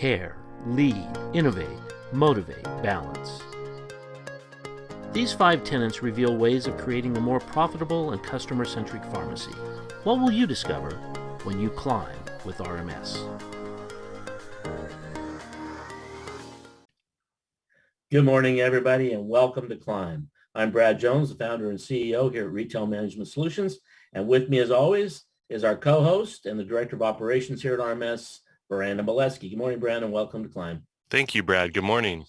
care, lead, innovate, motivate, balance. These 5 tenets reveal ways of creating a more profitable and customer-centric pharmacy. What will you discover when you climb with RMS? Good morning, everybody, and welcome to Climb. I'm Brad Jones, the founder and CEO here at Retail Management Solutions. And with me, as always, is our co-host and the Director of Operations here at RMS, Bieleski. Good morning, Brandon. Welcome to Climb. Thank you, Brad. Good morning.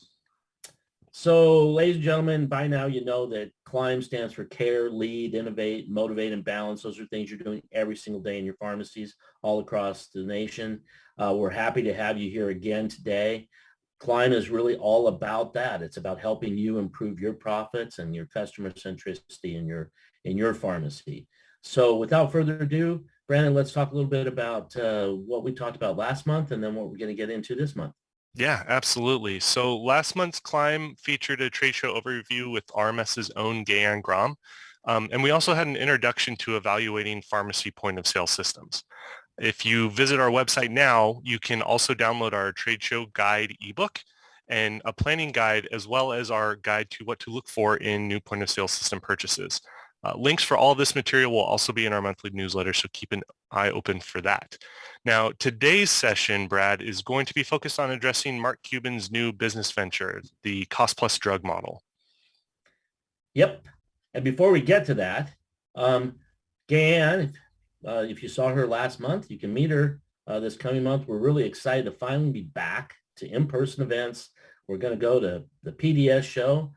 So, ladies and gentlemen, by now you know that CLIMB stands for Care, Lead, Innovate, Motivate, and Balance. Those are things you're doing every single day in your pharmacies all across the nation. We're happy to have you here again today. CLIMB is really all about that. It's about helping you improve your profits and your customer centricity in your pharmacy. So without further ado, Brandon, let's talk a little bit about what we talked about last month and then what we're going to get into this month. Yeah, absolutely. So last month's Climb featured a trade show overview with RMS's own Gayan Gram. And we also had an introduction to evaluating pharmacy point of sale systems. If you visit our website now, you can also download our trade show guide ebook and a planning guide, as well as our guide to what to look for in new point of sale system purchases. Links for all this material will also be in our monthly newsletter, so keep an eye open for that. Now, today's session, Brad, is going to be focused on addressing Mark Cuban's new business venture, the cost plus drug model. Yep. And before we get to that, Gayan, if you saw her last month, you can meet her this coming month. We're really excited to finally be back to in-person events. We're going to go to the PDS show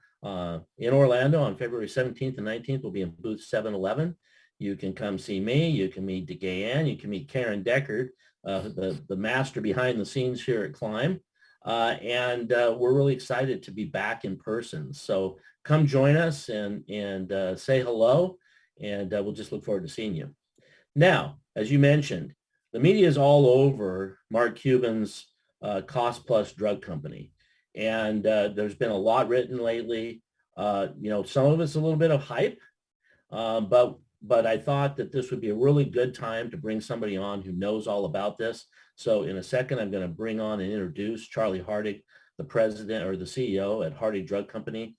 in Orlando on February 17th and 19th. We'll be in booth 711. You can come see me. You can meet Gayan. You can meet Karen Deckard, the master behind the scenes here at CLIMB. And we're really excited to be back in person. So come join us and say hello, and we'll just look forward to seeing you. Now, as you mentioned, the media is all over Mark Cuban's cost plus drug company. And there's been a lot written lately. Some of it's a little bit of hype, but I thought that this would be a really good time to bring somebody on who knows all about this. So in a second, I'm going to bring on and introduce Charlie Hartig, the president or the CEO at Hartig Drug Company.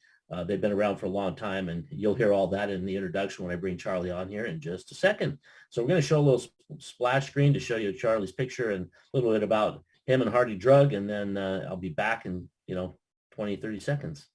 They've been around for a long time, and you'll hear all that in the introduction when I bring Charlie on here in just a second. So we're going to show a little splash screen to show you Charlie's picture and a little bit about him and Hartig Drug, and then I'll be back in 20, 30 seconds.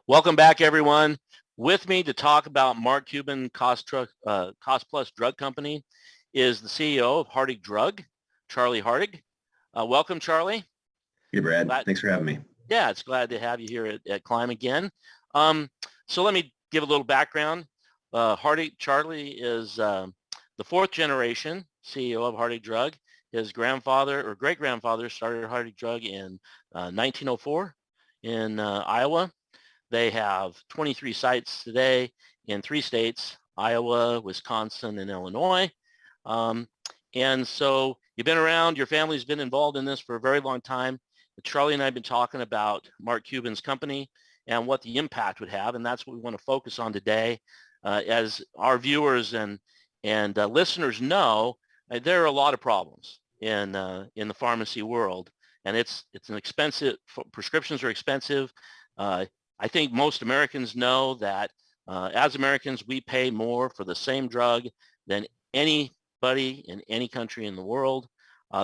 Welcome back, everyone. With me to talk about Mark Cuban Cost Plus Drug Company is the CEO of Hartig Drug, Charlie Hartig. Welcome, Charlie. Hey, Brad. Thanks for having me. Yeah, it's glad to have you here at CLIMB again. So let me give a little background. Charlie is the 4th generation CEO of Hartig Drug. His grandfather or great-grandfather started Hartig Drug in 1904 in Iowa. They have 23 sites today in 3 states, Iowa, Wisconsin, and Illinois. And so you've been around, your family's been involved in this for a very long time. Charlie and I have been talking about Mark Cuban's company and what the impact would have, and that's what we want to focus on today. As our viewers and listeners know, there are a lot of problems in the pharmacy world, and it's an expensive, prescriptions are expensive. I think most Americans know that as Americans, we pay more for the same drug than anybody in any country in the world.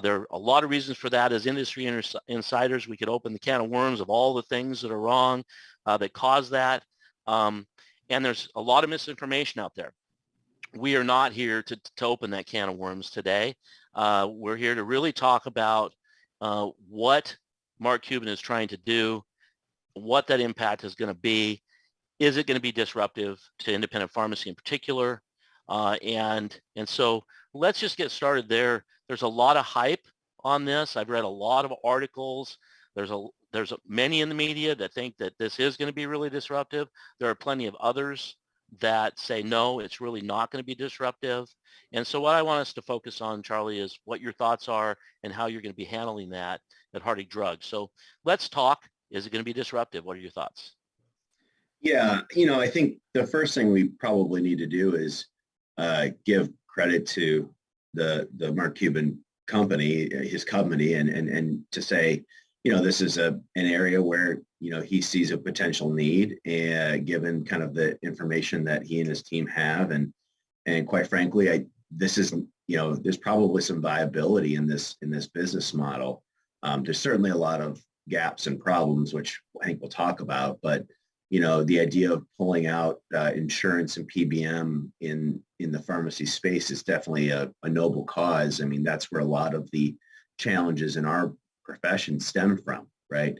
There are a lot of reasons for that. As industry insiders, we could open the can of worms of all the things that are wrong that cause that. And there's a lot of misinformation out there. We are not here to open that can of worms today. We're here to really talk about what Mark Cuban is trying to do, what that impact is going to be. Is it going to be disruptive to independent pharmacy in particular? And so let's just get started there. There's a lot of hype on this. I've read a lot of articles. There's many in the media that think that this is going to be really disruptive. There are plenty of others that say, no, it's really not going to be disruptive. And so what I want us to focus on, Charlie, is what your thoughts are and how you're going to be handling that at Hartig Drug. So let's talk. Is it going to be disruptive? What are your thoughts? Yeah, I think the first thing we probably need to do is give credit to the Mark Cuban company, his company, and to say, this is an area where, he sees a potential need, given kind of the information that he and his team have. And quite frankly, this is, there's probably some viability in this business model. There's certainly a lot of gaps and problems, which I think we'll talk about, but the idea of pulling out insurance and PBM in the pharmacy space is definitely a noble cause. I mean, that's where a lot of the challenges in our profession stem from, right?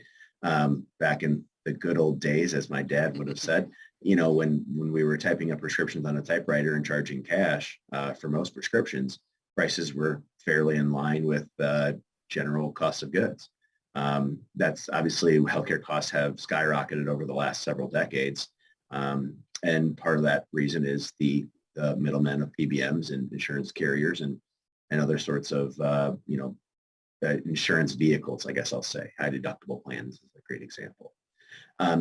Back in the good old days, as my dad would have said, when we were typing up prescriptions on a typewriter and charging cash for most prescriptions, prices were fairly in line with general cost of goods. That's obviously healthcare costs have skyrocketed over the last several decades. And part of that reason is the middlemen of PBMs and insurance carriers and other sorts of, insurance vehicles, I guess I'll say. High deductible plans is a great example.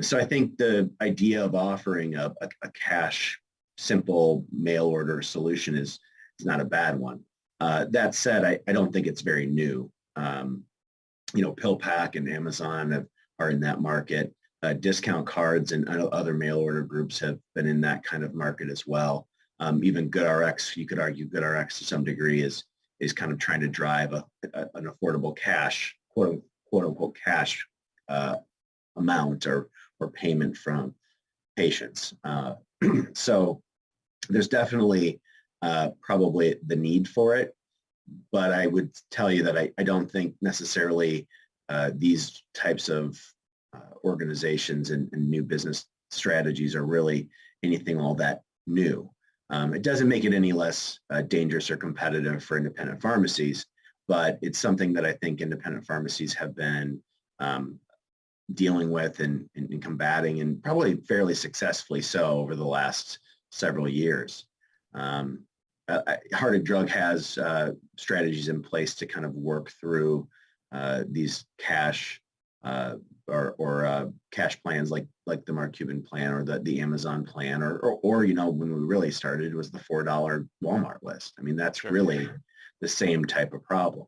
So I think the idea of offering a cash, simple mail order solution is not a bad one. That said, I don't think it's very new. PillPack and Amazon are in that market. Discount cards and other mail order groups have been in that kind of market as well. Even GoodRx, you could argue GoodRx to some degree is kind of trying to drive an affordable cash, quote unquote cash amount or payment from patients. So there's definitely probably the need for it. But I would tell you that I don't think necessarily these types of organizations and new business strategies are really anything all that new. It doesn't make it any less dangerous or competitive for independent pharmacies, but it's something that I think independent pharmacies have been dealing with and combating, and probably fairly successfully so over the last several years. Hartig Drug has strategies in place to kind of work through these cash or cash plans like the Mark Cuban plan or the Amazon plan or when we really started, it was the $4 Walmart list. I mean, that's really the same type of problem.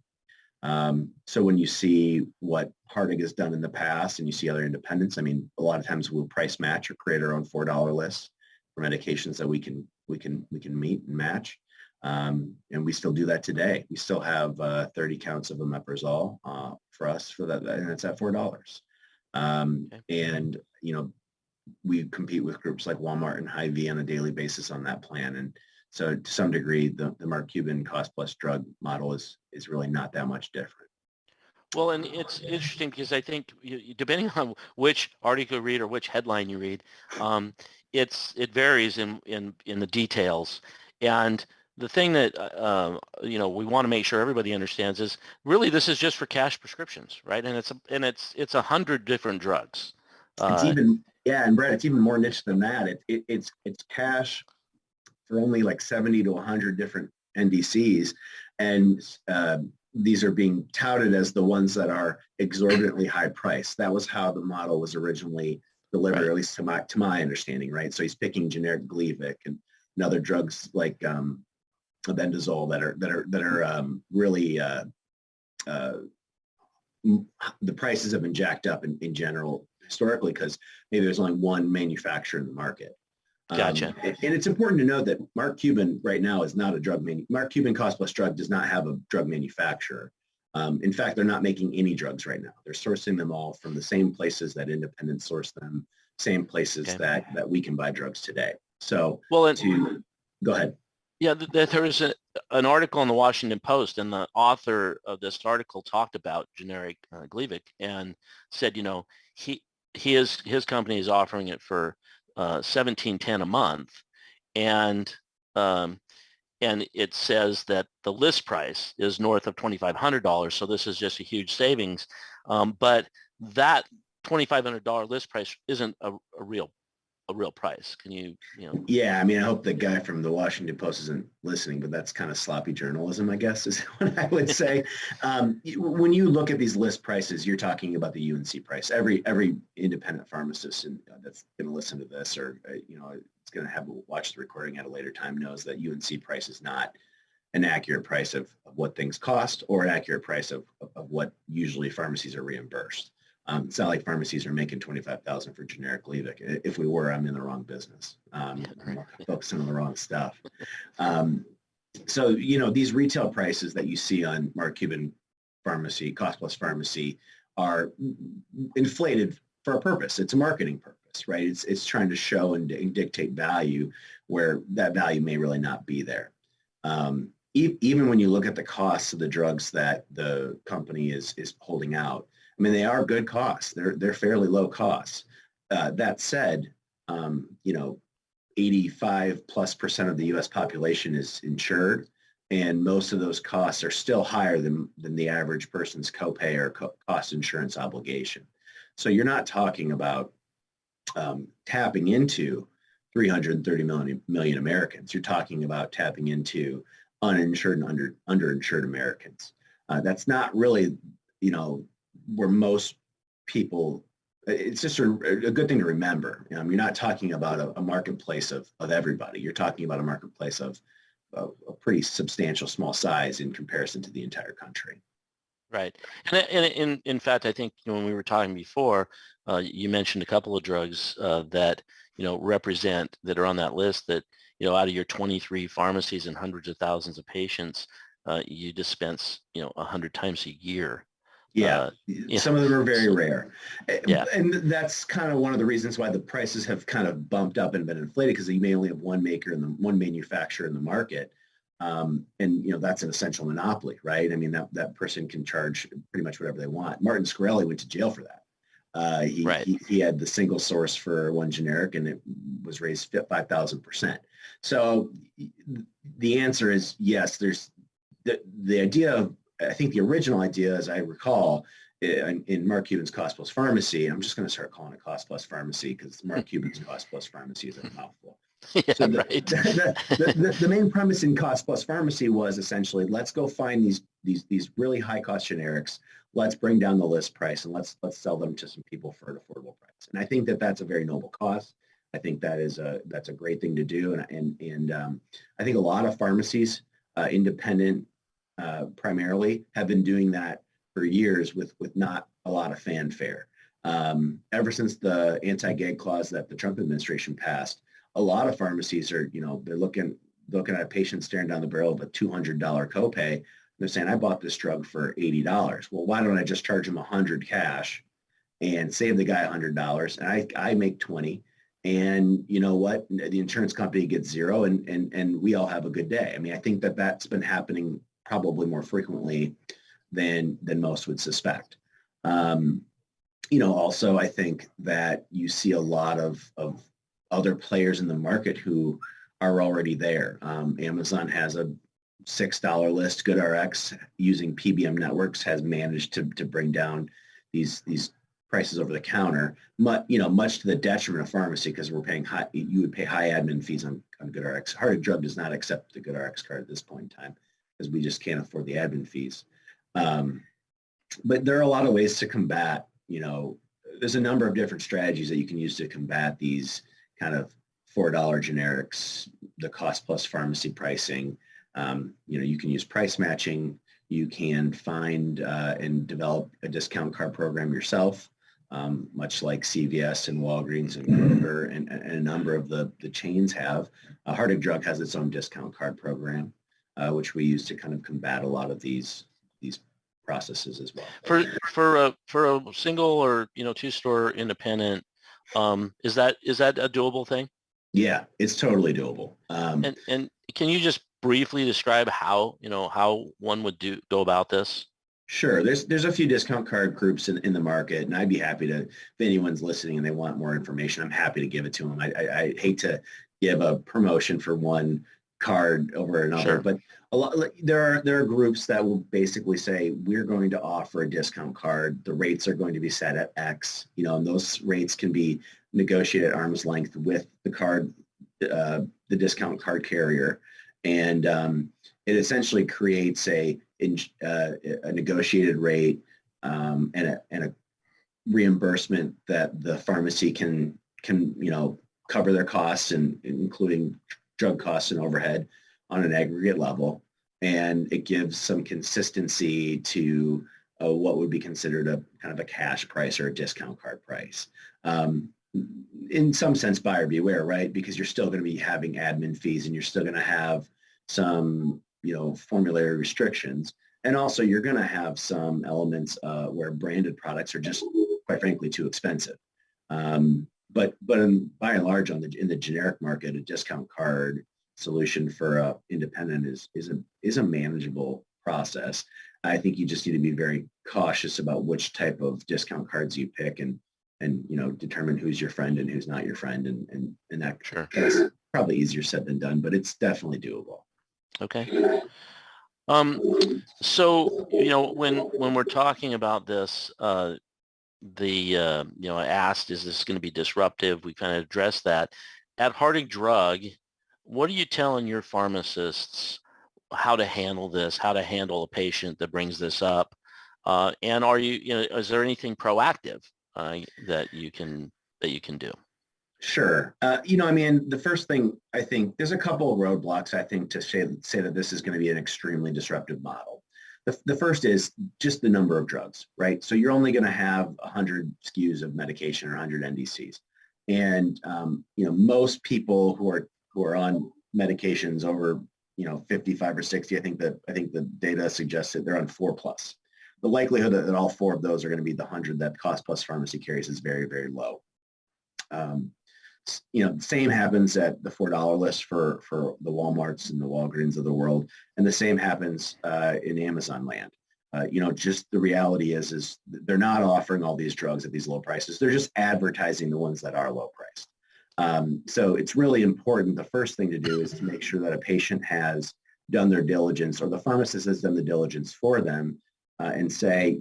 So when you see what Hartig has done in the past and you see other independents, I mean, a lot of times we'll price match or create our own $4 lists for medications that we can meet and match. And we still do that today. We still have 30 counts of omeprazole for us for that, and it's at $4. And we compete with groups like Walmart and Hy-Vee on a daily basis on that plan. And so to some degree, the Mark Cuban cost plus drug model is really not that much different. Well, and it's interesting because I think depending on which article you read or which headline you read, it varies in the details. And the thing that we want to make sure everybody understands is really this is just for cash prescriptions, right? And it's 100 different drugs. It's even and Brett, it's even more niche than that. It's cash for only like 70 to 100 different NDCs, and these are being touted as the ones that are exorbitantly high priced. That was how the model was originally delivered, right. At least to my understanding, right? So he's picking generic Gleevec and other drugs like albendazole that are really the prices have been jacked up in general historically because maybe there's only one manufacturer in the market. Gotcha. And it's important to know that Mark Cuban right now is not a drug Mark Cuban cost plus drug does not have a drug manufacturer. In fact, they're not making any drugs right now. They're sourcing them all from the same places that independents source them, same places that we can buy drugs today. So go ahead. Yeah, there was an article in the Washington Post, and the author of this article talked about generic Gleevec and said, his company is offering it for $17.10 a month, and it says that the list price is north of $2,500. So this is just a huge savings, but that $2,500 list price isn't a real a real price. Can you, Yeah, I mean, I hope the guy from the Washington Post isn't listening, but that's kind of sloppy journalism, I guess, is what I would say. When you look at these list prices, you're talking about the UNC price. Every independent pharmacist that's going to listen to this, or it's going to have watch the recording at a later time, knows that UNC price is not an accurate price of what things cost, or an accurate price of what usually pharmacies are reimbursed. It's not like pharmacies are making $25,000 for generic Levic. If we were, I'm in the wrong business. I'm focusing on the wrong stuff. So these retail prices that you see on Mark Cuban Pharmacy, Cost Plus Pharmacy, are inflated for a purpose. It's a marketing purpose, right? It's trying to show and dictate value where that value may really not be there. Even when you look at the costs of the drugs that the company is holding out, I mean, they are good costs. They're fairly low costs. That said, 85+% of the U.S. population is insured, and most of those costs are still higher than the average person's copay or cost insurance obligation. So you're not talking about tapping into 330 million Americans. You're talking about tapping into uninsured and underinsured Americans. That's not really, where most people, it's just a good thing to remember. You're not talking about a marketplace of everybody. You're talking about a marketplace of a pretty substantial small size in comparison to the entire country. Right. And in fact, I think when we were talking before, you mentioned a couple of drugs that, represent, that are on that list that, out of your 23 pharmacies and hundreds of thousands of patients, you dispense, 100 times a year. Yeah, some of them are very rare. Yeah. And that's kind of one of the reasons why the prices have kind of bumped up and been inflated, because you may only have one maker and one manufacturer in the market. And, that's an essential monopoly, right? I mean, that person can charge pretty much whatever they want. Martin Shkreli went to jail for that. He had the single source for one generic, and it was raised 5,000%. So the answer is yes. There's the idea of, I think the original idea, as I recall, in Mark Cuban's Cost Plus Pharmacy, and I'm just going to start calling it Cost Plus Pharmacy because Mark Cuban's Cost Plus Pharmacy is a mouthful. Yeah, so right. The main premise in Cost Plus Pharmacy was essentially, let's go find these really high cost generics. Let's bring down the list price, and let's sell them to some people for an affordable price. And I think that's a very noble cause. I think that's a great thing to do. And I think a lot of pharmacies, independent primarily, have been doing that for years with not a lot of fanfare. Ever since the anti-gag clause that the Trump administration passed, a lot of pharmacies are, they're looking at a patient staring down the barrel of a $200 copay. They're saying, I bought this drug for $80. Well, why don't I just charge him $100 cash and save the guy $100, and I make 20, and you know what? The insurance company gets zero, and we all have a good day. I mean, I think that's been happening probably more frequently than most would suspect. Also, I think that you see a lot of other players in the market who are already there. Amazon has a $6 list. GoodRx, using PBM networks, has managed to bring down these prices over the counter, much to the detriment of pharmacy, because you would pay high admin fees on GoodRx. Hartig Drug does not accept the GoodRx card at this point in time, because we just can't afford the admin fees. But there are a lot of ways to combat, there's a number of different strategies that you can use to combat these kind of $4 generics, the cost plus pharmacy pricing. You can use price matching. You can find and develop a discount card program yourself, much like CVS and Walgreens and Kroger and a number of the chains have. Hartig Drug has its own discount card program, which we use to kind of combat a lot of these processes as well. For a single or two-store independent, is that a doable thing? Yeah, it's totally doable. And can you just briefly describe how one would go about this? Sure. There's a few discount card groups in the market, and I'd be happy to, if anyone's listening and they want more information, I'm happy to give it to them. I hate to give a promotion for one card over another. Sure. But there are groups that will basically say, we're going to offer a discount card. The rates are going to be set at X, and those rates can be negotiated at arm's length with the card, the discount card carrier. And it essentially creates a negotiated rate and a reimbursement that the pharmacy can cover their costs, and including drug costs and overhead on an aggregate level. And it gives some consistency to what would be considered a kind of a cash price or a discount card price. In some sense, buyer beware, right? Because you're still going to be having admin fees, and you're still going to have some, formulary restrictions. And also you're going to have some elements where branded products are just, quite frankly, too expensive. But by and large, in the generic market, a discount card solution for independent is a manageable process. I think you just need to be very cautious about which type of discount cards you pick, and determine who's your friend and who's not your friend, and that Sure. that's probably easier said than done, but it's definitely doable. Okay. So, when we're talking about this, I asked, is this going to be disruptive? We kind of addressed that. At Hartig Drug, what are you telling your pharmacists how to handle this, how to handle a patient that brings this up? And are you, is there anything proactive that you can do? Sure. The first thing, I think there's a couple of roadblocks, I think, to say that this is going to be an extremely disruptive model. The first is just the number of drugs, right? So you're only going to have 100 SKUs of medication or 100 NDCs. And, most people who are on medications over, 55 or 60, I think the data suggests that they're on 4+. The likelihood that all 4 of those are going to be the 100 that Cost Plus Pharmacy carries is very, very low. Same happens at the $4 list for the Walmarts and the Walgreens of the world, and the same happens in Amazon land. Just the reality is they're not offering all these drugs at these low prices. They're just advertising the ones that are low priced. So it's really important. The first thing to do is to make sure that a patient has done their diligence, or the pharmacist has done the diligence for them, and say,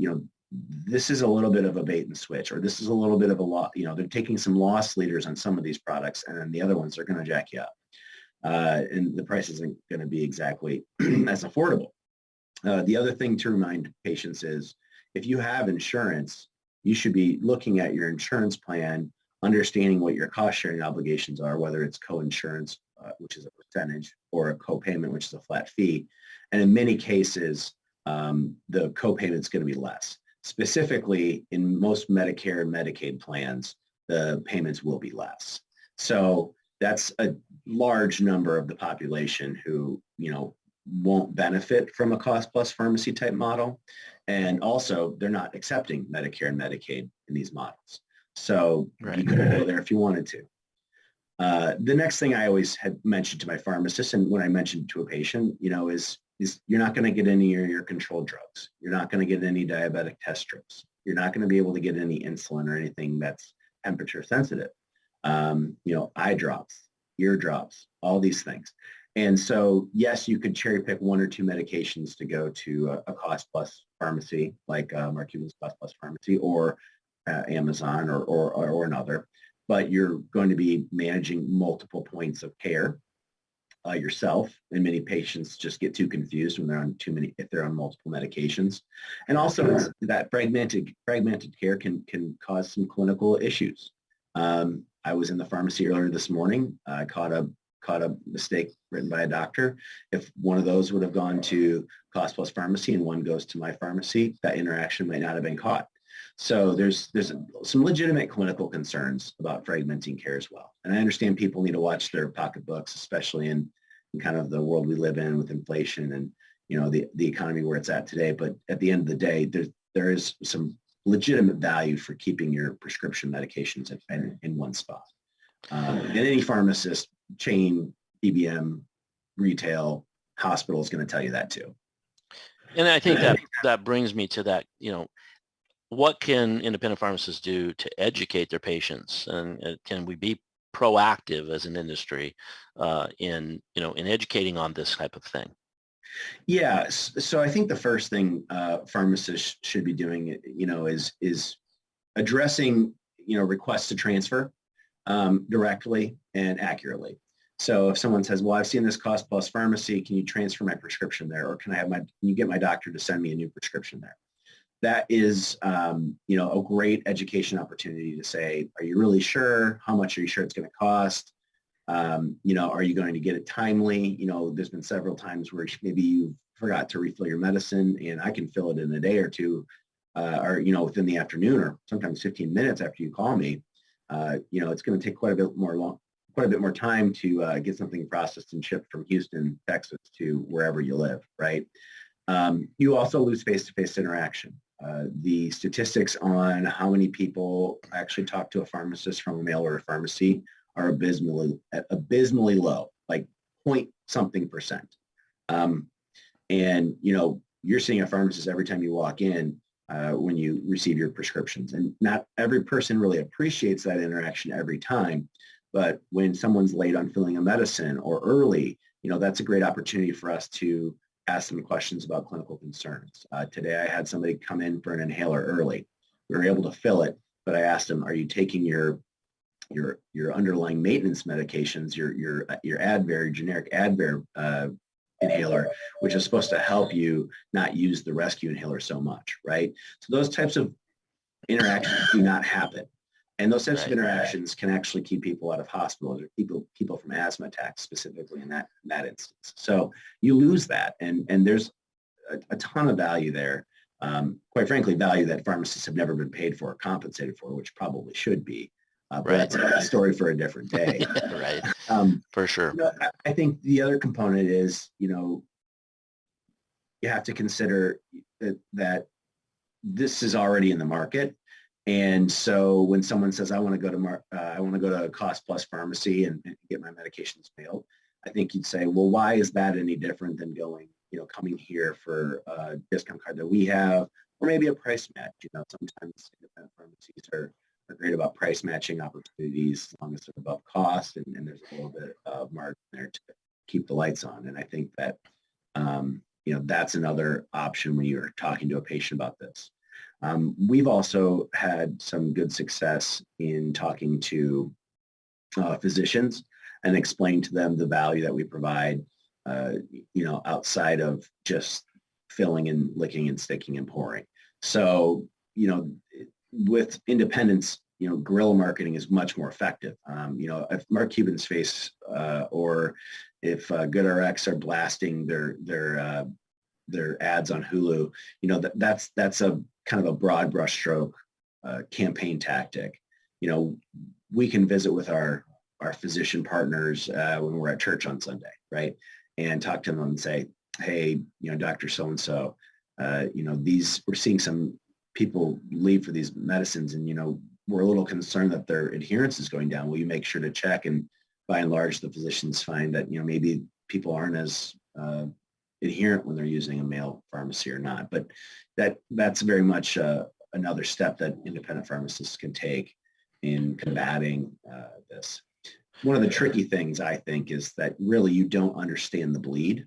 this is a little bit of a bait and switch, or this is a little bit of a loss. They're taking some loss leaders on some of these products, and then the other ones are going to jack you up. And the price isn't going to be exactly as affordable. The other thing to remind patients is, if you have insurance, you should be looking at your insurance plan, understanding what your cost sharing obligations are, whether it's co-insurance, which is a percentage, or a co-payment, which is a flat fee. And in many cases, the co-payment is going to be less. Specifically, in most Medicare and Medicaid plans, the payments will be less. So that's a large number of the population who, won't benefit from a cost plus pharmacy type model. And also, they're not accepting Medicare and Medicaid in these models. So Right. You couldn't go there if you wanted to. The next thing I always had mentioned to my pharmacist, and when I mentioned to a patient, is you're not going to get any of your controlled drugs. You're not going to get any diabetic test strips. You're not going to be able to get any insulin or anything that's temperature sensitive. Eye drops, ear drops, all these things. And so, yes, you could cherry pick 1 or 2 medications to go to a cost plus pharmacy, like Mark Cuban's Cost Plus Pharmacy, or Amazon, or another. But you're going to be managing multiple points of care yourself, and many patients just get too confused when they're on if they're on multiple medications. And also, that fragmented care can cause some clinical issues. I was in the pharmacy earlier this morning. I caught a mistake written by a doctor. If one of those would have gone to Cost Plus Pharmacy and one goes to my pharmacy, that interaction might not have been caught. So there's some legitimate clinical concerns about fragmenting care as well. And I understand people need to watch their pocketbooks, especially in kind of the world we live in with inflation and the economy where it's at today. But at the end of the day, there is some legitimate value for keeping your prescription medications in one spot. And any pharmacist, chain, PBM, retail, hospital is going to tell you that too. And I think that brings me to that, what can independent pharmacists do to educate their patients? And can we be proactive as an industry in educating on this type of thing? Yeah, so I think the first thing pharmacists should be doing, is addressing, requests to transfer directly and accurately. So if someone says, well, I've seen this cost plus pharmacy, can you transfer my prescription there? Or can you get my doctor to send me a new prescription there? That is, a great education opportunity to say, are you really sure? How much are you sure it's going to cost? Are you going to get it timely? There's been several times where maybe you forgot to refill your medicine and I can fill it in a day or two, or within the afternoon or sometimes 15 minutes after you call me. It's going to take quite a bit more time to get something processed and shipped from Houston, Texas to wherever you live, right? You also lose face-to-face interaction. The statistics on how many people actually talk to a pharmacist from a mail order pharmacy are abysmally low, like point something percent. You're seeing a pharmacist every time you walk in when you receive your prescriptions. And not every person really appreciates that interaction every time. But when someone's late on filling a medicine or early, that's a great opportunity for us to ask them questions about clinical concerns. Today, I had somebody come in for an inhaler early. We were able to fill it, but I asked them, are you taking your underlying maintenance medications, your Advair, generic Advair inhaler, which is supposed to help you not use the rescue inhaler so much, right? So those types of interactions do not happen. And those types of interactions can actually keep people out of hospitals or people from asthma attacks specifically in that instance. So you lose that, and there's a ton of value there. Quite frankly, value that pharmacists have never been paid for or compensated for, which probably should be. But that's a story for a different day. Right. For sure. I think the other component is, you have to consider that this is already in the market. And so when someone says, I want to go to a cost plus pharmacy and get my medications mailed, I think you'd say, well, why is that any different than coming here for a discount card that we have, or maybe a price match? Sometimes independent pharmacies are great about price matching opportunities as long as they're above cost and there's a little bit of margin there to keep the lights on. And I think that, that's another option when you're talking to a patient about this. We've also had some good success in talking to physicians and explaining to them the value that we provide, outside of just filling and licking and sticking and pouring. So, with independents, guerrilla marketing is much more effective. If Mark Cuban's face or if GoodRx are blasting their ads on Hulu, that's a kind of a broad brushstroke campaign tactic. We can visit with our physician partners when we're at church on Sunday, right? And talk to them and say, hey, Dr. So-and-so, we're seeing some people leave for these medicines and, we're a little concerned that their adherence is going down. Will you make sure to check? And by and large, the physicians find that, maybe people aren't as adherent when they're using a mail pharmacy or not. But that's very much another step that independent pharmacists can take in combating this. One of the tricky things, I think, is that really you don't understand the bleed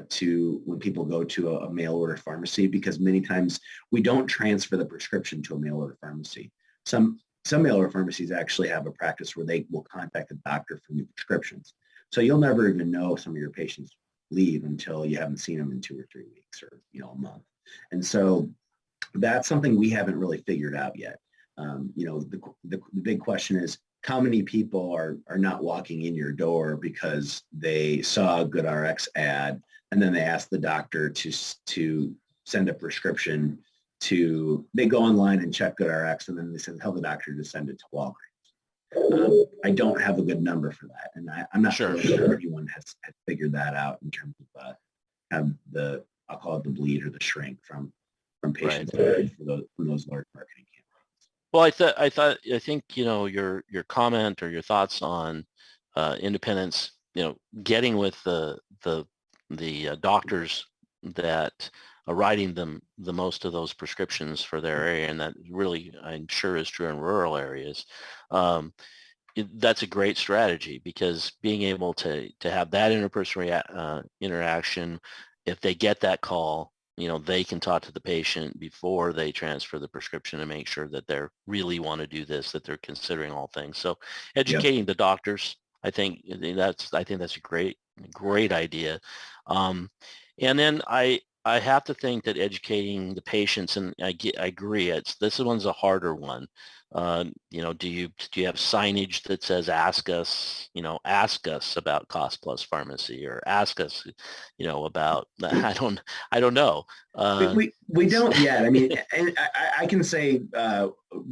to when people go to a mail order pharmacy, because many times we don't transfer the prescription to a mail order pharmacy. Some mail order pharmacies actually have a practice where they will contact the doctor for new prescriptions. So you'll never even know some of your patients leave until you haven't seen them in 2 or 3 weeks or a month. And so that's something we haven't really figured out yet. The big question is, how many people are not walking in your door because they saw a GoodRx ad and then they ask the doctor to send a prescription they go online and check GoodRx and then they tell the doctor to send it to Walgreens. I don't have a good number for that, and I'm not sure anyone has figured that out in terms of I'll call it the bleed or the shrink from patients from those large marketing campaigns. Well, I think your comment or your thoughts on independence, getting with the doctors that are writing them the most of those prescriptions for their area, and that really I'm sure is true in rural areas. that's a great strategy, because being able to have that interpersonal interaction, if they get that call, they can talk to the patient before they transfer the prescription and make sure that they really want to do this, that they're considering all things. So educating the doctors, I think that's a great idea. And then I have to think that educating the patients, and I agree, this one's a harder one. Do you have signage that says ask us about cost plus pharmacy, or ask us, about, I don't know. We don't yet. I mean, and I can say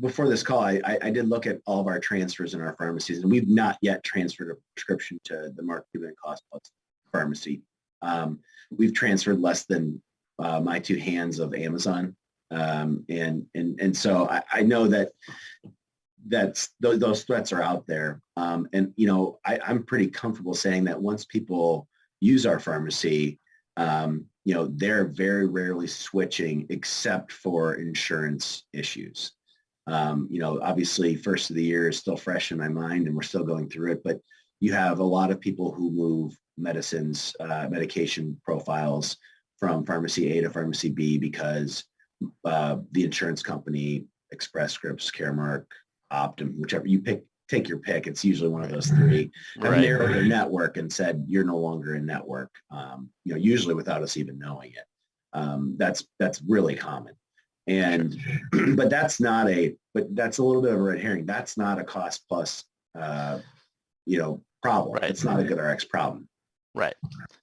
before this call, I did look at all of our transfers in our pharmacies, and we've not yet transferred a prescription to the Mark Cuban cost plus pharmacy. We've transferred less than my two hands of Amazon. And so I know those threats are out there. And, I'm pretty comfortable saying that once people use our pharmacy, they're very rarely switching except for insurance issues. Obviously first of the year is still fresh in my mind and we're still going through it, but you have a lot of people who move medication profiles from pharmacy A to pharmacy B because the insurance company, Express Scripts, Caremark, Optum, whichever you pick, take your pick. It's usually one of those three. Have narrowed their network and said you're no longer in network. Usually without us even knowing it. That's really common. And but that's a little bit of a red herring. That's not a cost plus problem. Right. It's not a GoodRx problem. Right.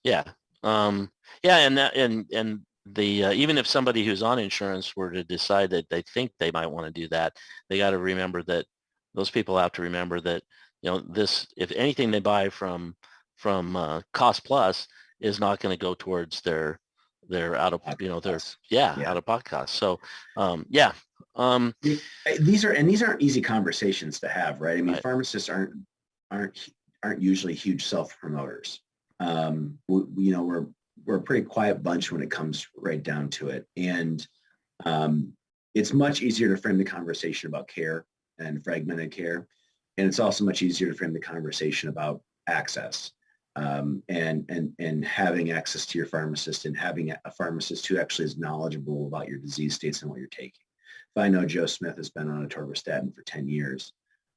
Yeah. And even if somebody who's on insurance were to decide that they think they might want to do that, they got to remember that those people have to remember that, if anything they buy from cost plus is not going to go towards their out of, out of pocket costs. So, these aren't easy conversations to have, right? I mean, pharmacists aren't usually huge self-promoters. We're a pretty quiet bunch when it comes right down to it. And it's much easier to frame the conversation about care and fragmented care. And it's also much easier to frame the conversation about access and having access to your pharmacist and having a pharmacist who actually is knowledgeable about your disease states and what you're taking. If I know Joe Smith has been on atorvastatin for 10 years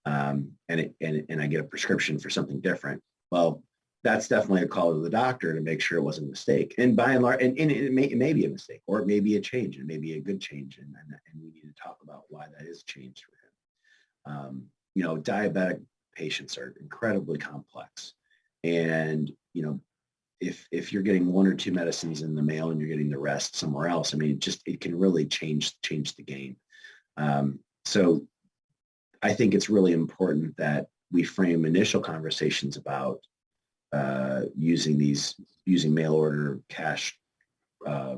and I get a prescription for something different, well, that's definitely a call to the doctor to make sure it wasn't a mistake. And by and large, and it may be a mistake, or it may be a change, and it may be a good change, and we need to talk about why that is changed for him. Diabetic patients are incredibly complex, and if you're getting one or two medicines in the mail and you're getting the rest somewhere else, I mean, it can really change the game. So I think it's really important that we frame initial conversations about using mail order cash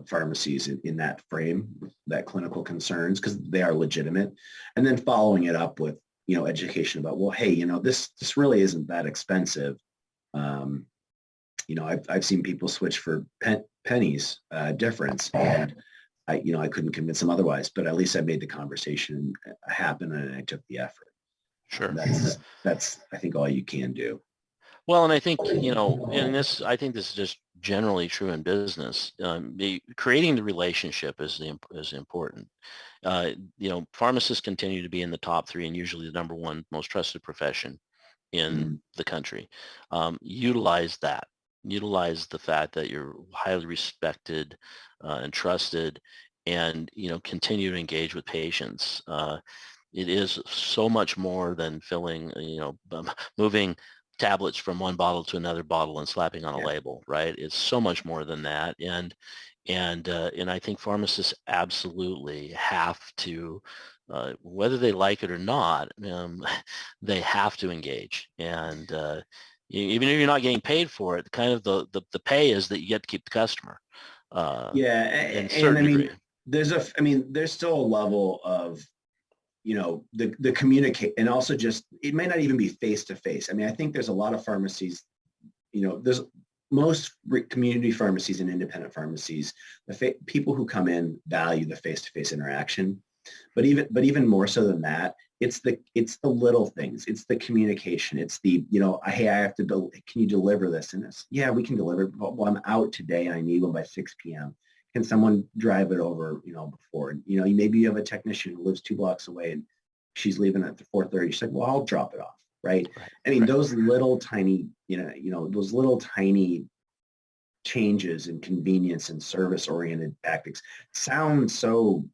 pharmacies in that frame, that clinical concerns, because they are legitimate, and then following it up with education about, well, hey, this really isn't that expensive. I've seen people switch for pennies difference, and I couldn't convince them otherwise, but at least I made the conversation happen and I took the effort. Sure. That's I think all you can do. Well, and I think, I think this is just generally true in business. Creating the relationship is important. Pharmacists continue to be in the top 3 and usually the number 1 most trusted profession in the country. Utilize that. Utilize the fact that you're highly respected and trusted, and, continue to engage with patients. It is so much more than filling, moving tablets from one bottle to another bottle and slapping on a label, right? It's so much more than that. And I think pharmacists absolutely have to, whether they like it or not, they have to engage. And even if you're not getting paid for it, kind of the pay is that you get to keep the customer. There's still a level of the communicate, and also just, it may not even be face-to-face. I mean, I think there's a lot of pharmacies, there's most community pharmacies and independent pharmacies, people who come in value the face-to-face interaction. But even more so than that, it's the little things. It's the communication. It's the, hey, I have to, can you deliver this? And this, yeah, we can deliver. But, well, I'm out today. I need one by 6 p.m. Can someone drive it over, before? Maybe you have a technician who lives 2 blocks away and she's leaving at 4:30. She's like, well, I'll drop it off, right? I mean, those little tiny, those little tiny changes in convenience and service-oriented tactics sound so,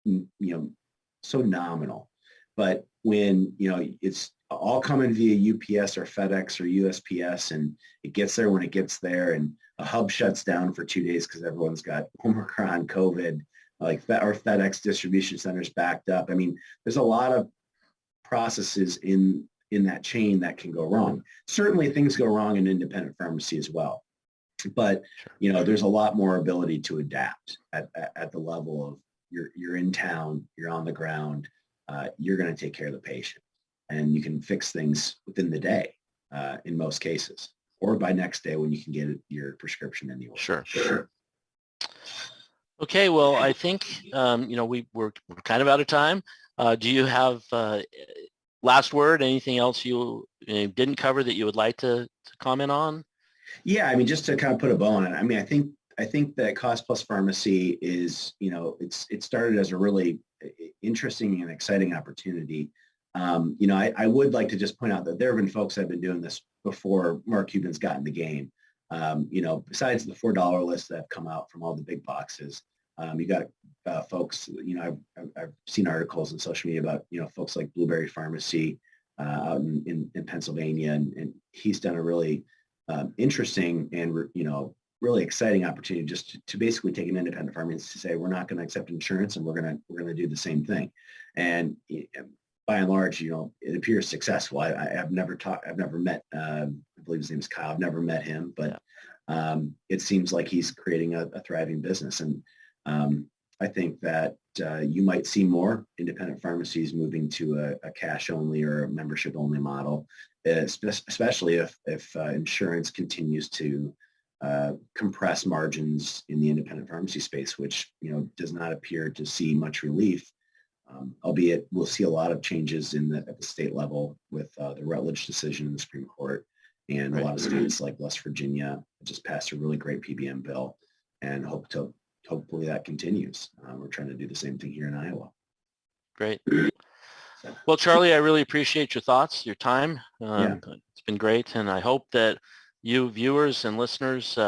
so nominal. But when, it's all coming via UPS or FedEx or USPS, and it gets there when it gets there, and a hub shuts down for 2 days because everyone's got Omicron, COVID, or FedEx distribution centers backed up. I mean, there's a lot of processes in that chain that can go wrong. Certainly things go wrong in independent pharmacy as well. But, there's a lot more ability to adapt at the level of you're in town, you're on the ground, you're going to take care of the patient, and you can fix things within the day in most cases, or by next day when you can get your prescription in the order. Sure. Okay, well, I think, we're kind of out of time. Do you have last word, anything else you didn't cover that you would like to comment on? Yeah, I mean, just to kind of put a bow on it, I mean, I think that cost plus pharmacy is, it started as a really interesting and exciting opportunity. I would like to just point out that there have been folks that have been doing this before Mark Cuban's gotten the game. Besides the $4 lists that have come out from all the big boxes, you got folks, I've seen articles in social media about, folks like Blueberry Pharmacy out in Pennsylvania, and he's done a really interesting and, really exciting opportunity just to basically take an independent pharmacy to say, we're not going to accept insurance, and we're going to do the same thing. And by and large, it appears successful. I've never met, I believe his name is Kyle. I've never met him, but it seems like he's creating a thriving business. And I think that you might see more independent pharmacies moving to a cash only or a membership only model, especially if insurance continues to compress margins in the independent pharmacy space, which does not appear to see much relief. Albeit we'll see a lot of changes at the state level with the Rutledge decision in the Supreme Court, and a lot of states like West Virginia just passed a really great PBM bill, and hopefully that continues. We're trying to do the same thing here in Iowa. Great. Well, Charlie, I really appreciate your thoughts, your time. It's been great, and I hope that you viewers and listeners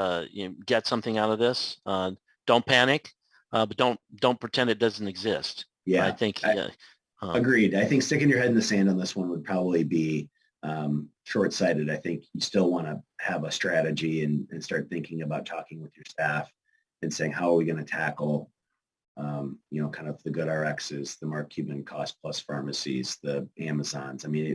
get something out of this. Don't panic, but don't pretend it doesn't exist. Yeah, I think agreed. I think sticking your head in the sand on this one would probably be short-sighted. I think you still want to have a strategy and start thinking about talking with your staff and saying, how are we going to tackle, kind of the good RXs, the Mark Cuban cost plus pharmacies, the Amazons. I mean,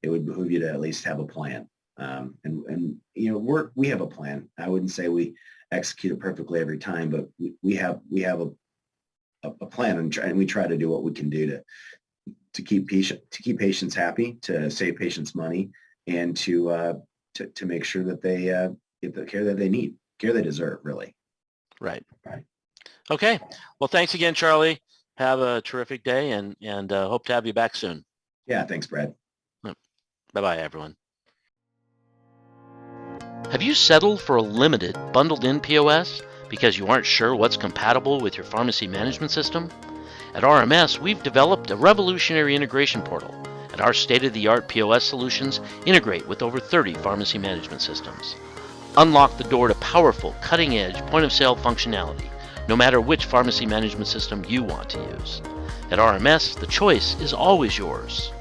it would behoove you to at least have a plan. We have a plan. I wouldn't say we execute it perfectly every time, but we have a plan, and we try to do what we can do to keep patients happy, to save patients money, and to make sure that they get the care that they need, care they deserve, really. Right. Okay. Well, thanks again, Charlie. Have a terrific day, and hope to have you back soon. Yeah. Thanks, Brad. Bye-bye, everyone. Have you settled for a limited bundled-in POS because you aren't sure what's compatible with your pharmacy management system? At RMS, we've developed a revolutionary integration portal, and our state-of-the-art POS solutions integrate with over 30 pharmacy management systems. Unlock the door to powerful, cutting-edge point-of-sale functionality, no matter which pharmacy management system you want to use. At RMS, the choice is always yours.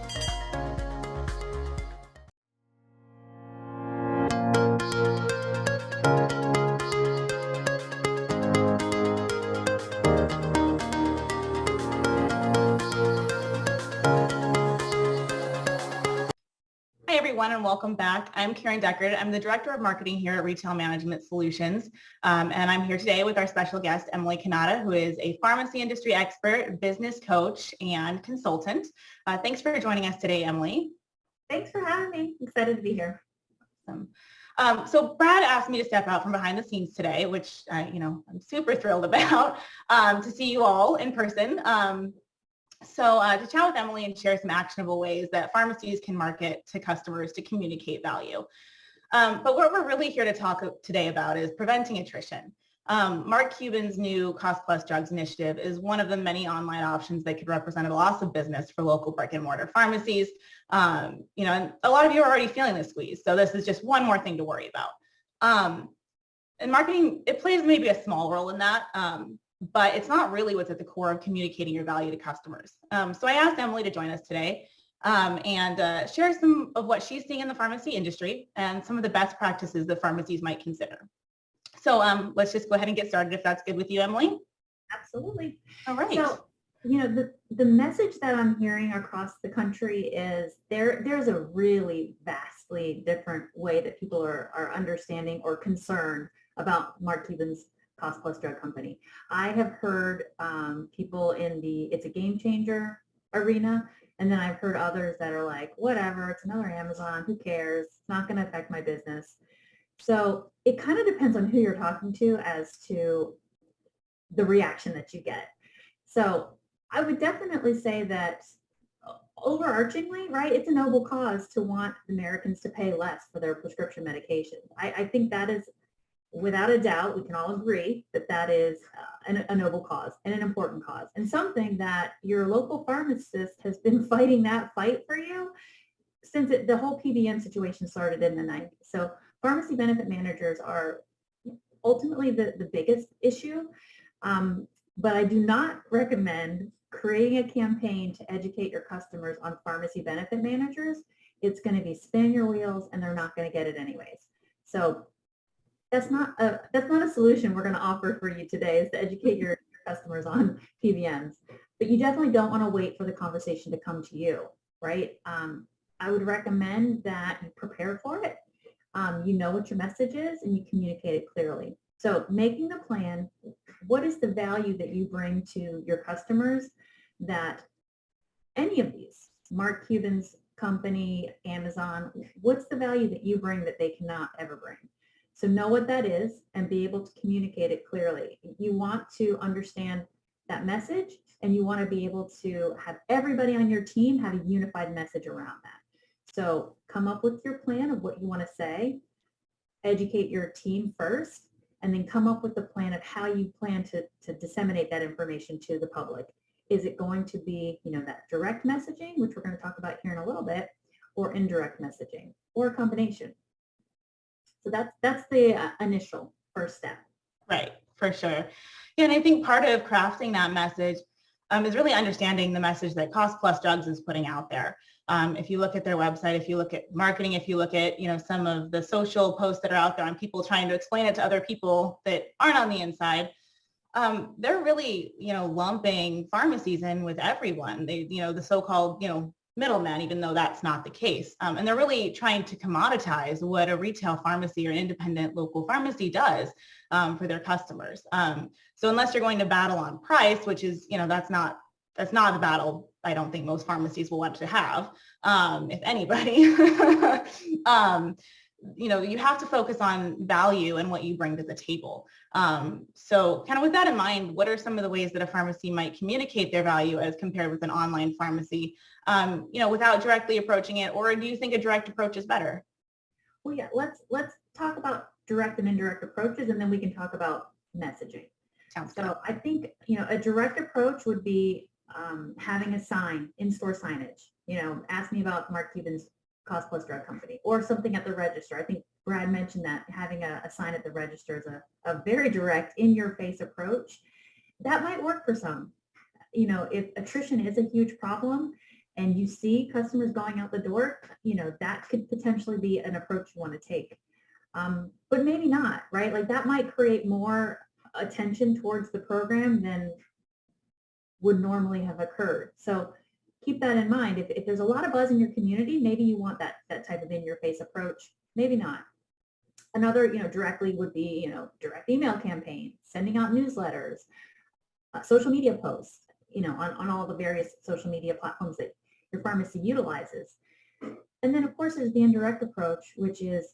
And welcome back. I'm Karen Deckard. I'm the Director of Marketing here at Retail Management Solutions. And I'm here today with our special guest, Emily Cannata, who is a pharmacy industry expert, business coach, and consultant. Thanks for joining us today, Emily. Thanks for having me. Excited to be here. Awesome. So Brad asked me to step out from behind the scenes today, which, I'm super thrilled about, to see you all in person. So to chat with Emily and share some actionable ways that pharmacies can market to customers to communicate value. But what we're really here to talk today about is preventing attrition. Mark Cuban's new Cost Plus Drugs initiative is one of the many online options that could represent a loss of business for local brick and mortar pharmacies. And a lot of you are already feeling the squeeze. So this is just one more thing to worry about. And marketing, it plays maybe a small role in that, but it's not really what's at the core of communicating your value to customers. So I asked Emily to join us today and share some of what she's seeing in the pharmacy industry and some of the best practices that pharmacies might consider. So let's just go ahead and get started if that's good with you, Emily. Absolutely. All right. So, the message that I'm hearing across the country is there's a really vastly different way that people are understanding or concerned about Mark Cuban's Cost Plus Drug Company. I have heard people in the it's a game changer arena, and then I've heard others that are like, whatever, it's another Amazon, who cares? It's not going to affect my business. So it kind of depends on who you're talking to as to the reaction that you get. So I would definitely say that overarchingly, right, it's a noble cause to want Americans to pay less for their prescription medications. I think that is, without a doubt, we can all agree that that is a noble cause and an important cause, and something that your local pharmacist has been fighting that fight for you since the whole PBM situation started in the 90s. So pharmacy benefit managers are ultimately the biggest issue, but I do not recommend creating a campaign to educate your customers on pharmacy benefit managers. It's going to be spin your wheels, and they're not going to get it anyways. So that's not a solution we're going to offer for you today, is to educate your customers on PBMs. But you definitely don't want to wait for the conversation to come to you, right? I would recommend that you prepare for it. You know what your message is, and you communicate it clearly. So making the plan, what is the value that you bring to your customers that any of these, Mark Cuban's company, Amazon, what's the value that you bring that they cannot ever bring? So know what that is and be able to communicate it clearly. You want to understand that message, and you want to be able to have everybody on your team have a unified message around that. So come up with your plan of what you want to say, educate your team first, and then come up with a plan of how you plan to disseminate that information to the public. Is it going to be, that direct messaging, which we're going to talk about here in a little bit, or indirect messaging, or a combination? So that's the initial first step. Right, for sure. Yeah, and I think part of crafting that message is really understanding the message that Cost Plus Drugs is putting out there. If you look at their website, if you look at marketing, if you look at, some of the social posts that are out there on people trying to explain it to other people that aren't on the inside, they're really, lumping pharmacies in with everyone. They, the so-called, middlemen, even though that's not the case. And they're really trying to commoditize what a retail pharmacy or an independent local pharmacy does for their customers. So unless you're going to battle on price, which is, that's not the battle I don't think most pharmacies will want to have, if anybody. You have to focus on value and what you bring to the table. So kind of with that in mind, what are some of the ways that a pharmacy might communicate their value as compared with an online pharmacy, without directly approaching it? Or do you think a direct approach is better? Well, yeah, let's talk about direct and indirect approaches, and then we can talk about messaging. Sounds good. So I think, a direct approach would be having a sign, in-store signage. Ask me about Mark Cuban's Cost Plus Drug Company, or something at the register. I think Brad mentioned that having a sign at the register is a very direct, in-your-face approach. That might work for some. If attrition is a huge problem and you see customers going out the door, that could potentially be an approach you want to take. But maybe not, right? Like that might create more attention towards the program than would normally have occurred. So keep that in mind. If there's a lot of buzz in your community, maybe you want that type of in-your-face approach, maybe not. Another, directly would be, direct email campaign, sending out newsletters, social media posts, on all the various social media platforms that your pharmacy utilizes. And then of course there's the indirect approach, which is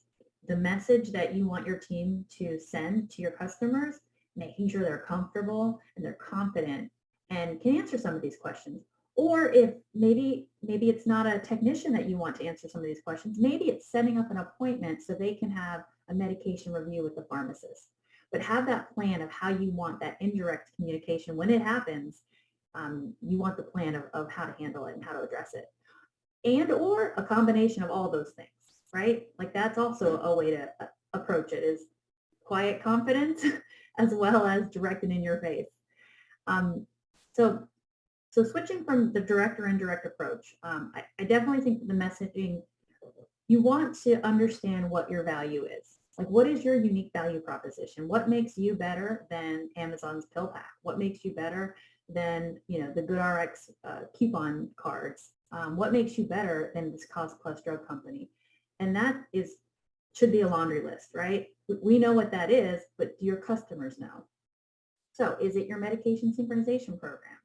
the message that you want your team to send to your customers, making sure they're comfortable and they're confident and can answer some of these questions. Or if maybe it's not a technician that you want to answer some of these questions, maybe it's setting up an appointment so they can have a medication review with the pharmacist. But have that plan of how you want that indirect communication when it happens. You want the plan of how to handle it and how to address it. And or a combination of all those things, right? Like that's also a way to approach it, is quiet confidence as well as direct and in your face. So switching from the direct or indirect approach, I definitely think the messaging, you want to understand what your value is. Like, what is your unique value proposition? What makes you better than Amazon's pill pack? What makes you better than, the GoodRx coupon cards? What makes you better than this cost plus drug company? And that should be a laundry list, right? We know what that is, but do your customers know? So is it your medication synchronization program?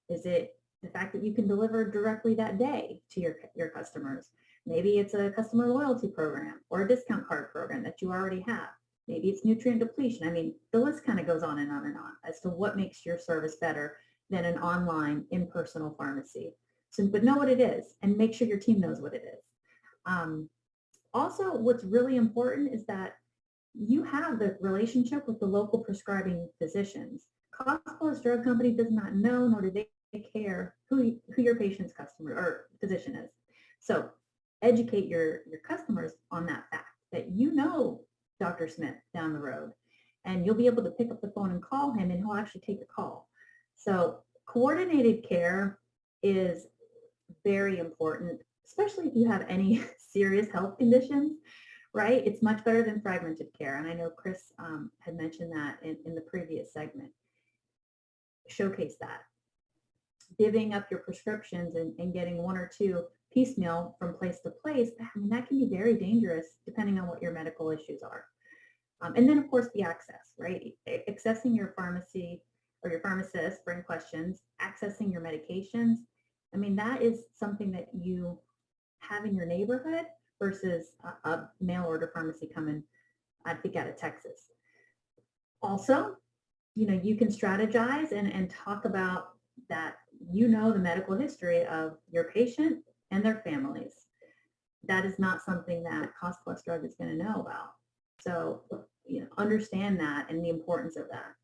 Is it the fact that you can deliver directly that day to your customers? Maybe it's a customer loyalty program or a discount card program that you already have. Maybe it's nutrient depletion. I mean, the list kind of goes on and on and on as to what makes your service better than an online impersonal pharmacy. So, but know what it is and make sure your team knows what it is. Also, what's really important is that you have the relationship with the local prescribing physicians. Cost plus drug company does not know, nor do they care who your patient's customer or physician is. So educate your customers on that fact that Dr. Smith down the road, and you'll be able to pick up the phone and call him, and he'll actually take a call. So coordinated care is very important, especially if you have any serious health conditions, right? It's much better than fragmented care. And I know Chris had mentioned that in the previous segment. Showcase that. Divvying up your prescriptions and getting one or two piecemeal from place to place, I mean, that can be very dangerous depending on what your medical issues are. And then, of course, the access, right? Accessing your pharmacy or your pharmacist for any questions, accessing your medications. I mean, that is something that you have in your neighborhood versus a mail order pharmacy coming, I think, out of Texas. Also, you can strategize and talk about that, the medical history of your patient and their families. That is not something that cost plus drug is going to know about. So, understand that and the importance of that.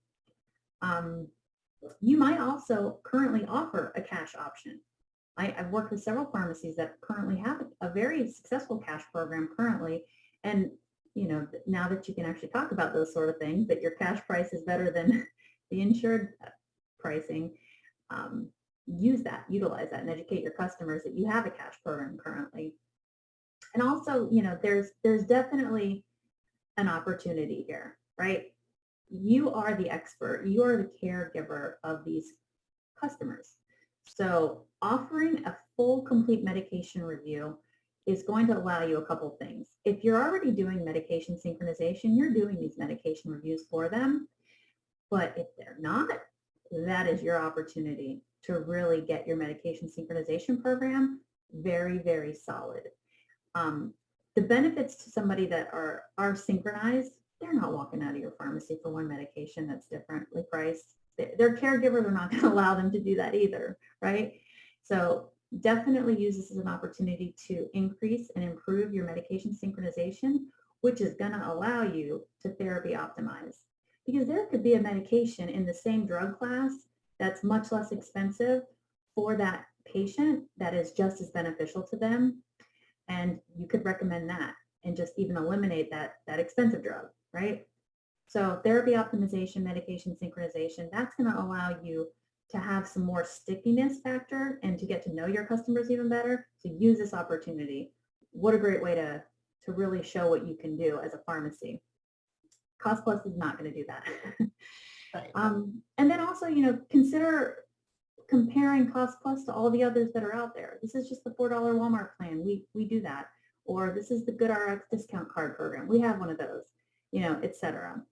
You might also currently offer a cash option. I've worked with several pharmacies that currently have a very successful cash program currently. And, now that you can actually talk about those sort of things, that your cash price is better than the insured pricing, utilize that and educate your customers that you have a cash program currently. And also, there's definitely an opportunity here, right? You are the expert, you are the caregiver of these customers. So offering a full, complete medication review is going to allow you a couple things. If you're already doing medication synchronization, you're doing these medication reviews for them. But if they're not, that is your opportunity to really get your medication synchronization program very, very solid. The benefits to somebody that are synchronized, they're not walking out of your pharmacy for one medication that's differently priced. Their caregivers are not going to allow them to do that either, right? So definitely use this as an opportunity to increase and improve your medication synchronization, which is going to allow you to therapy optimize. Because there could be a medication in the same drug class that's much less expensive for that patient that is just as beneficial to them. And you could recommend that and just even eliminate that expensive drug, right? So therapy optimization, medication synchronization, that's going to allow you to have some more stickiness factor and to get to know your customers even better. So use this opportunity. What a great way to really show what you can do as a pharmacy. Cost Plus is not going to do that. Right. And then also, consider comparing Cost Plus to all the others that are out there. This is just the $4 Walmart plan. We do that. Or this is the GoodRx discount card program. We have one of those, et cetera.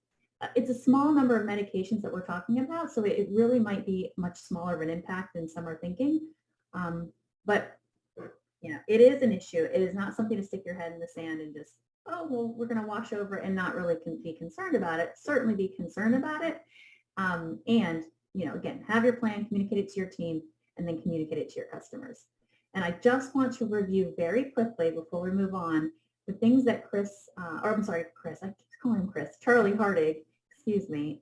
It's a small number of medications that we're talking about, so it really might be much smaller of an impact than some are thinking. But it is an issue. It is not something to stick your head in the sand and just oh, well, we're going to wash over and not really be concerned about it. Certainly be concerned about it. And, again, have your plan, communicate it to your team, and then communicate it to your customers. And I just want to review very quickly before we move on the things that I keep calling him Chris, Charlie Hartig, excuse me.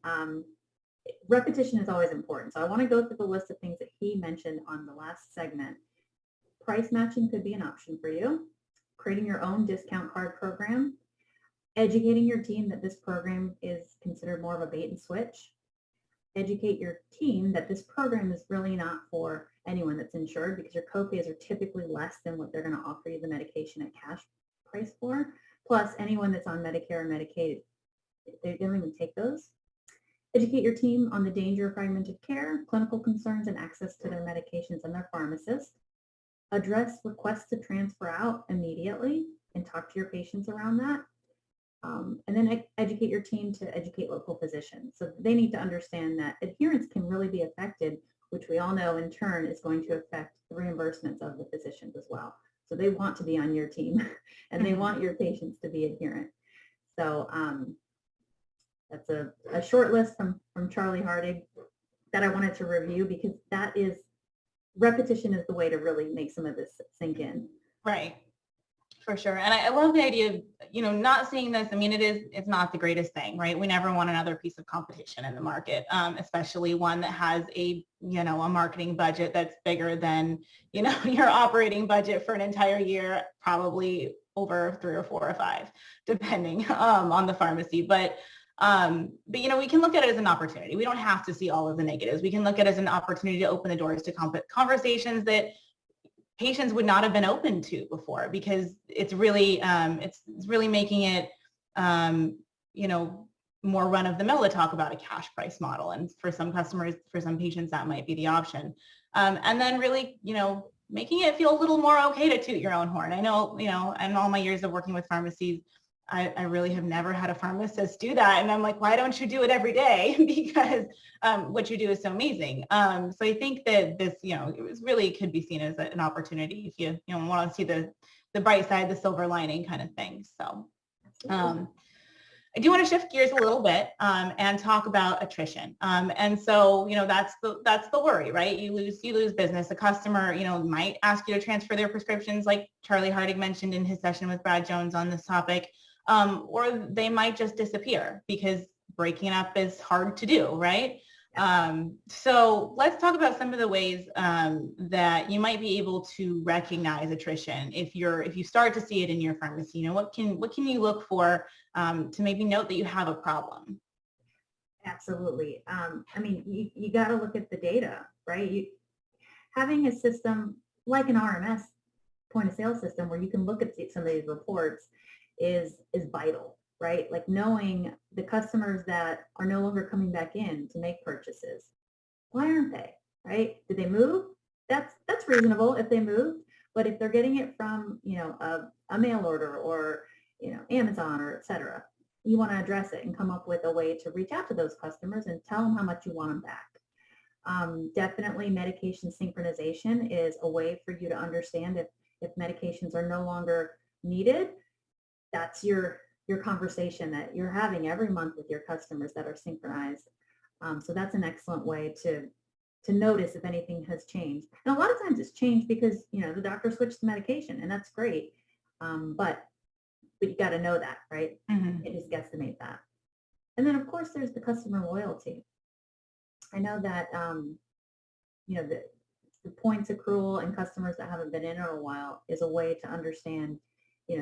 Repetition is always important. So I want to go through the list of things that he mentioned on the last segment. Price matching could be an option for you. Creating your own discount card program. Educating your team that this program is considered more of a bait and switch. Educate your team that this program is really not for anyone that's insured, because your copays are typically less than what they're going to offer you the medication at cash price for. Plus, anyone that's on Medicare and Medicaid, they don't even take those. Educate your team on the danger of fragmented care, clinical concerns, and access to their medications and their pharmacist. Address requests to transfer out immediately and talk to your patients around that. And then educate your team to educate local physicians. So they need to understand that adherence can really be affected, which we all know in turn is going to affect the reimbursements of the physicians as well. So they want to be on your team and they want your patients to be adherent. So that's a short list from Charlie Hartig that I wanted to review, because that is, repetition is the way to really make some of this sink in. Right. For sure. And I love the idea of, not seeing this. I mean, it's not the greatest thing, right? We never want another piece of competition in the market, especially one that has a marketing budget that's bigger than, your operating budget for an entire year, probably over 3 or 4 or 5, depending on the pharmacy. But we can look at it as an opportunity. We don't have to see all of the negatives. We can look at it as an opportunity to open the doors to conversations that patients would not have been open to before, because it's really making it more run of the mill to talk about a cash price model. And for some customers, for some patients, that might be the option. And then really, making it feel a little more okay to toot your own horn. I know, in all my years of working with pharmacies, I really have never had a pharmacist do that. And I'm like, why don't you do it every day? Because what you do is so amazing. So I think that this, it was really could be seen as an opportunity if you want to see the bright side, the silver lining kind of thing. So I do want to shift gears a little bit and talk about attrition. And so, that's the worry, right? You lose business. A customer, might ask you to transfer their prescriptions, like Charlie Hartig mentioned in his session with Brad Jones on this topic. Or they might just disappear because breaking up is hard to do, right? So let's talk about some of the ways that you might be able to recognize attrition if you start to see it in your pharmacy. What can you look for to maybe note that you have a problem? Absolutely. You got to look at the data, right? Having a system like an RMS point of sale system where you can look at some of these reports is vital, right? Like knowing the customers that are no longer coming back in to make purchases. Why aren't they, right? Did they move? That's reasonable if they moved, but if they're getting it from, a mail order or, Amazon or et cetera, you want to address it and come up with a way to reach out to those customers and tell them how much you want them back. Definitely medication synchronization is a way for you to understand if medications are no longer needed. That's your conversation that you're having every month with your customers that are synchronized. So that's an excellent way to notice if anything has changed. And a lot of times it's changed because, the doctor switched the medication, and that's great. But you got to know that, right? Mm-hmm. It just guesstimate that. And then, of course, there's the customer loyalty. I know that, the points accrual and customers that haven't been in a while is a way to understand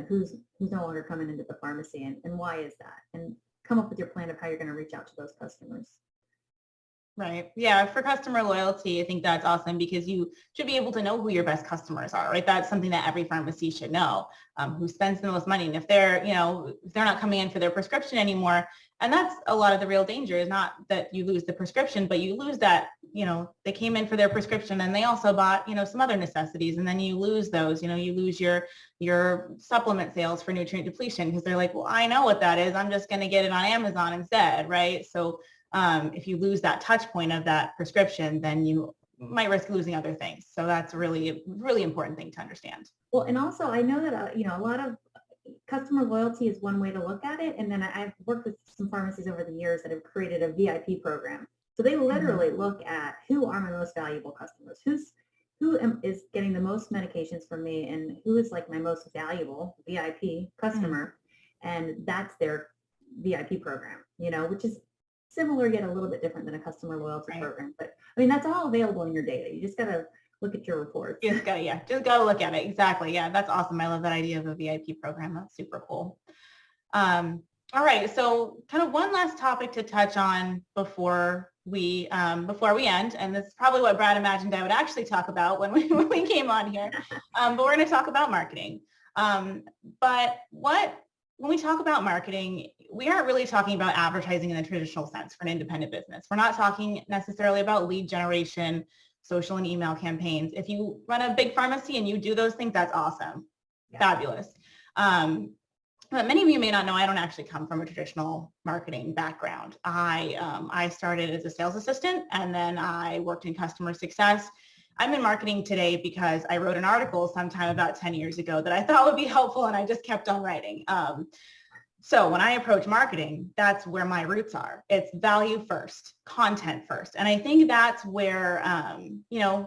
who's no longer coming into the pharmacy and why is that, and come up with your plan of how you're going to reach out to those customers. Right. Yeah. For customer loyalty, I think that's awesome because you should be able to know who your best customers are, right? That's something that every pharmacy should know, who spends the most money. And if they're not coming in for their prescription anymore, and that's a lot of the real danger, is not that you lose the prescription, but you lose that, they came in for their prescription and they also bought, some other necessities. And then you lose those, you lose your supplement sales for nutrient depletion because they're like, well, I know what that is. I'm just going to get it on Amazon instead. Right. So if you lose that touch point of that prescription, then you might risk losing other things. So that's a really, really important thing to understand. Well, and also I know that, a lot of customer loyalty is one way to look at it. And then I've worked with some pharmacies over the years that have created a VIP program. So they literally look at who are my most valuable customers, is getting the most medications from me, and who is like my most valuable VIP customer. And that's their VIP program, which is similar yet a little bit different than a customer loyalty program. But I mean, that's all available in your data. You just got to look at your reports. Just gotta look at it. Exactly. Yeah, that's awesome. I love that idea of a VIP program. That's super cool. All right. So kind of one last topic to touch on before we end, and this is probably what Brad imagined I would actually talk about when we came on here. But we're going to talk about marketing. But when we talk about marketing, we aren't really talking about advertising in the traditional sense for an independent business. We're not talking necessarily about lead generation, social and email campaigns. If you run a big pharmacy and you do those things, that's awesome. Yeah. Fabulous. But many of you may not know, I don't actually come from a traditional marketing background. I started as a sales assistant, and then I worked in customer success. I'm in marketing today because I wrote an article sometime about 10 years ago that I thought would be helpful, and I just kept on writing. So when I approach marketing, that's where my roots are. It's value first, content first. And I think that's where,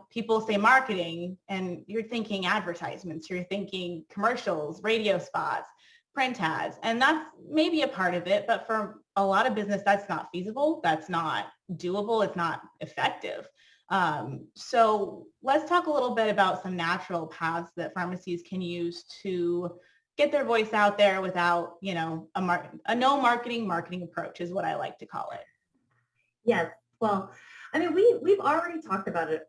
people say marketing and you're thinking advertisements, you're thinking commercials, radio spots, print ads, and that's maybe a part of it. But for a lot of business, that's not feasible. That's not doable. It's not effective. So let's talk a little bit about some natural paths that pharmacies can use to get their voice out there without, a no marketing approach is what I like to call it. Yes. Well, I mean, we've already talked about it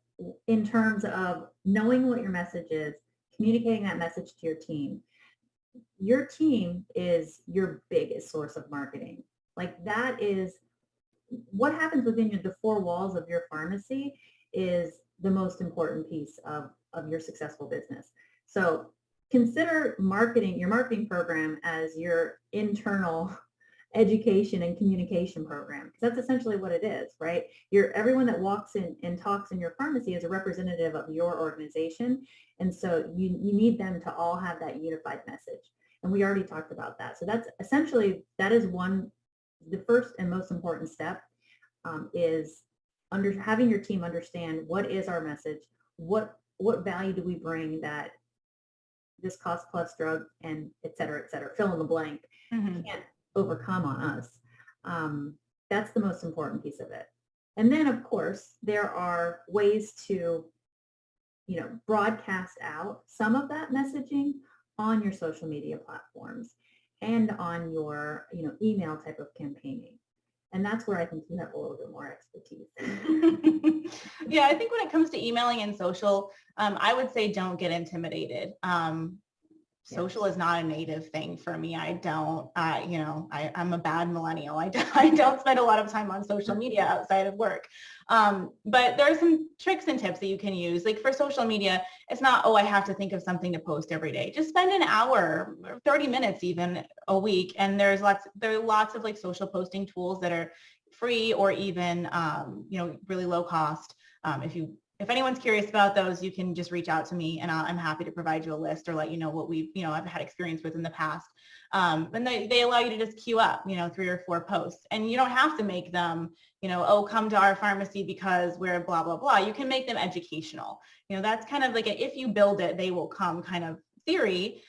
in terms of knowing what your message is, communicating that message to your team. Your team is your biggest source of marketing. Like, that is what happens within the four walls of your pharmacy is the most important piece of your successful business. So consider your marketing program as your internal education and communication program, because that's essentially what it is, right? Everyone that walks in and talks in your pharmacy is a representative of your organization. And so you need them to all have that unified message. And we already talked about that. So that's essentially, the first and most important step is having your team understand what is our message, what value do we bring that this cost plus drug and et cetera, fill in the blank, can't overcome on us. That's the most important piece of it. And then, of course, there are ways to, broadcast out some of that messaging on your social media platforms and on your, email type of campaigning. And that's where I think you have a little bit more expertise. Yeah, I think when it comes to emailing and social, I would say don't get intimidated. Social is not a native thing for me. I'm a bad millennial. I don't spend a lot of time on social media outside of work. But there are some tricks and tips that you can use. Like for social media, it's not, I have to think of something to post every day. Just spend an hour, 30 minutes even a week. And there are lots of like social posting tools that are free or even, really low cost. If anyone's curious about those, you can just reach out to me and I'm happy to provide you a list or let you know what I've had experience with in the past. And they allow you to just queue up, 3 or 4 posts, and you don't have to make them, come to our pharmacy because we're blah, blah, blah. You can make them educational. That's kind of like if you build it, they will come kind of theory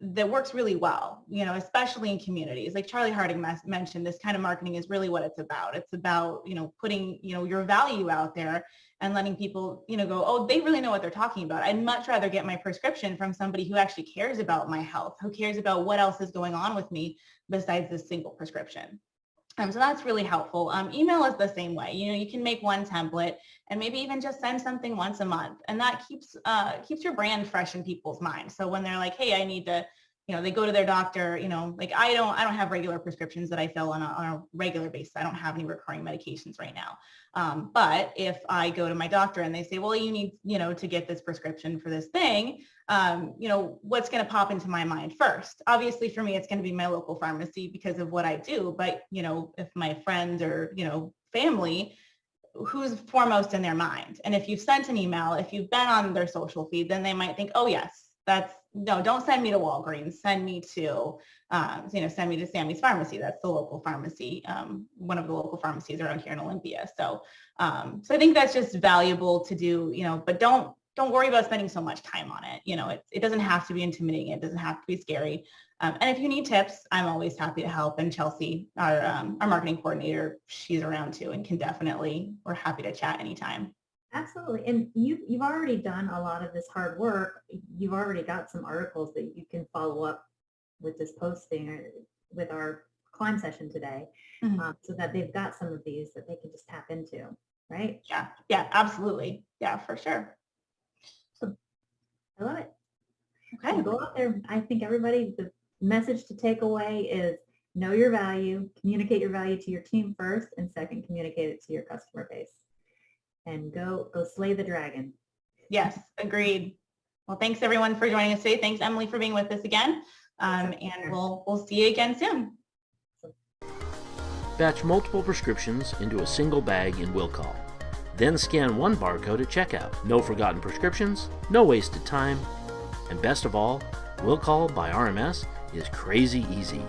that works really well, especially in communities. Like Charlie Hartig mentioned, this kind of marketing is really what it's about. It's about, putting, your value out there and letting people, go, they really know what they're talking about. I'd much rather get my prescription from somebody who actually cares about my health, who cares about what else is going on with me besides this single prescription. So that's really helpful. Email is the same way. You can make one template and maybe even just send something once a month, and that keeps your brand fresh in people's minds. So when they're like, hey, I need to, they go to their doctor, like I don't have regular prescriptions that I fill on a regular basis. I don't have any recurring medications right now. But if I go to my doctor and they say, well, you need, to get this prescription for this thing, what's going to pop into my mind first? Obviously for me, it's going to be my local pharmacy because of what I do. But, if my friend or, family, who's foremost in their mind? And if you've sent an email, if you've been on their social feed, then they might think, oh yes, no, don't send me to Walgreens. Send me to, send me to Sammy's Pharmacy. That's the local pharmacy, one of the local pharmacies around here in Olympia. So I think that's just valuable to do, but don't worry about spending so much time on it. It doesn't have to be intimidating. It doesn't have to be scary. And if you need tips, I'm always happy to help. And Chelsea, our marketing coordinator, she's around too, and we're happy to chat anytime. Absolutely. And you've already done a lot of this hard work. You've already got some articles that you can follow up with this posting or with our climb session today, so that they've got some of these that they can just tap into, right? Yeah, absolutely. Yeah, for sure. So I love it. Okay. So go out there. I think everybody, the message to take away is know your value, communicate your value to your team first, and second, communicate it to your customer base. And go slay the dragon. Yes, agreed. Well, thanks everyone for joining us today. Thanks, Emily, for being with us again. And we'll see you again soon. Batch multiple prescriptions into a single bag in WillCall. Then scan one barcode at checkout. No forgotten prescriptions, no wasted time, and best of all, WillCall by RMS is crazy easy.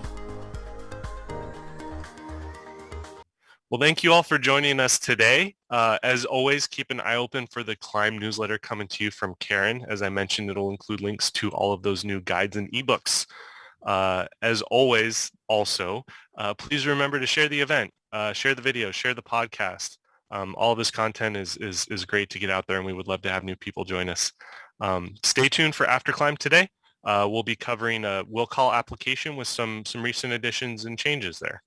Well, thank you all for joining us today. As always, keep an eye open for the Climb newsletter coming to you from Karen. As I mentioned, it'll include links to all of those new guides and ebooks. As always, also, please remember to share the event, share the video, share the podcast. All of this content is great to get out there, and we would love to have new people join us. Stay tuned for AfterCLIMB today. We'll be covering a WillCall application with some recent additions and changes there.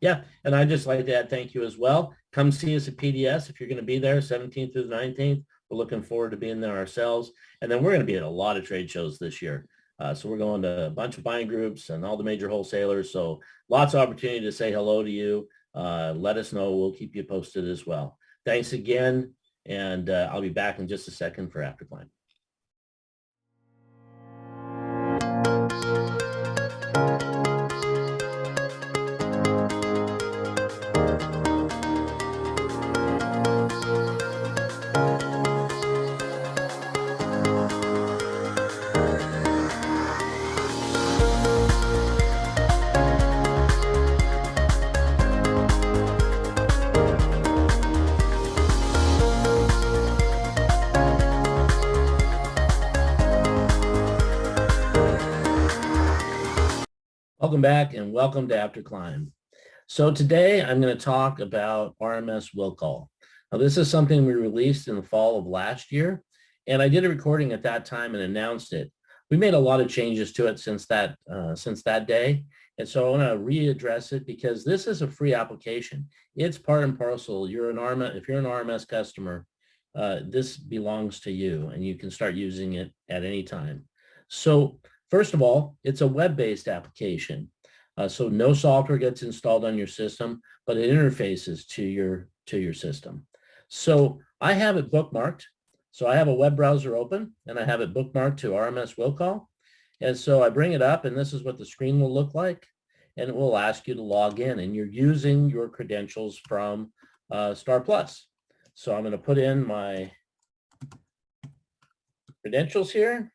Yeah, and I'd just like to add thank you as well. Come see us at PDS if you're going to be there 17th through the 19th. We're looking forward to being there ourselves. And then we're going to be at a lot of trade shows this year. So we're going to a bunch of buying groups and all the major wholesalers. So lots of opportunity to say hello to you. Let us know. We'll keep you posted as well. Thanks again. And I'll be back in just a second for AfterCLIMB. Welcome back and welcome to AfterCLIMB. So today I'm going to talk about RMS WillCall. Now this is something we released in the fall of last year, and I did a recording at that time and announced it. We made a lot of changes to it since that day, and so I want to readdress it because this is a free application. It's part and parcel. If you're an RMS customer, this belongs to you, and you can start using it at any time. So first of all, it's a web-based application. So no software gets installed on your system, but it interfaces to your system. So I have it bookmarked. So I have a web browser open and I have it bookmarked to RMS WillCall. And so I bring it up and this is what the screen will look like. And it will ask you to log in and you're using your credentials from Star Plus. So I'm going to put in my credentials here.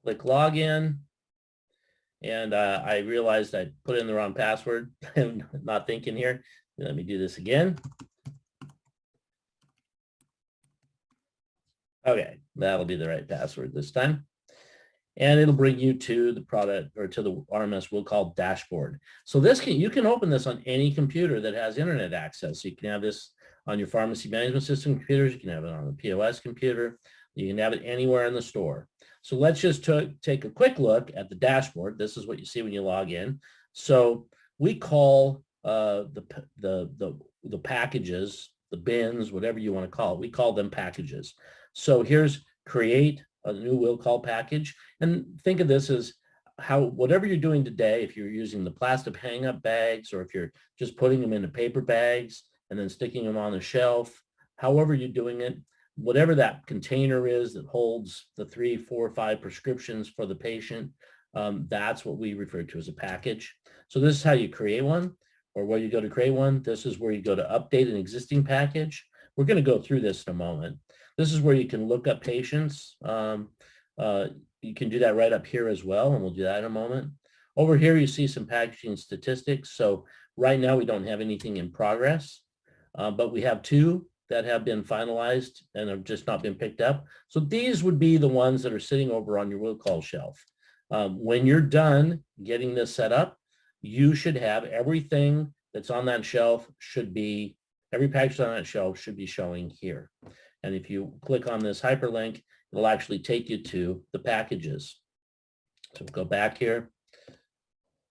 Click login, and I realized I put in the wrong password. I'm not thinking here. Let me do this again. Okay, that'll be the right password this time. And it'll bring you to the product or to the RMS WillCall dashboard. So you can open this on any computer that has internet access. So you can have this on your pharmacy management system computers. You can have it on a POS computer. You can have it anywhere in the store. So let's just take a quick look at the dashboard. This is what you see when you log in. So we call the packages, the bins, whatever you want to call it, we call them packages. So here's create a new WillCall package. And think of this as whatever you're doing today, if you're using the plastic hang-up bags or if you're just putting them into paper bags and then sticking them on the shelf, however you're doing it, whatever that container is that holds the 3, 4, 5 prescriptions for the patient, that's what we refer to as a package. So this is how you create one, or where you go to create one. This is where you go to update an existing package. We're going to go through this in a moment. This is where you can look up patients. You can do that right up here as well, and we'll do that in a moment. Over here, you see some packaging statistics. So right now, we don't have anything in progress, but we have 2 that have been finalized and have just not been picked up. So these would be the ones that are sitting over on your WillCall shelf. When you're done getting this set up, you should have everything that's on that shelf every package on that shelf should be showing here. And if you click on this hyperlink, it'll actually take you to the packages. So we'll go back here.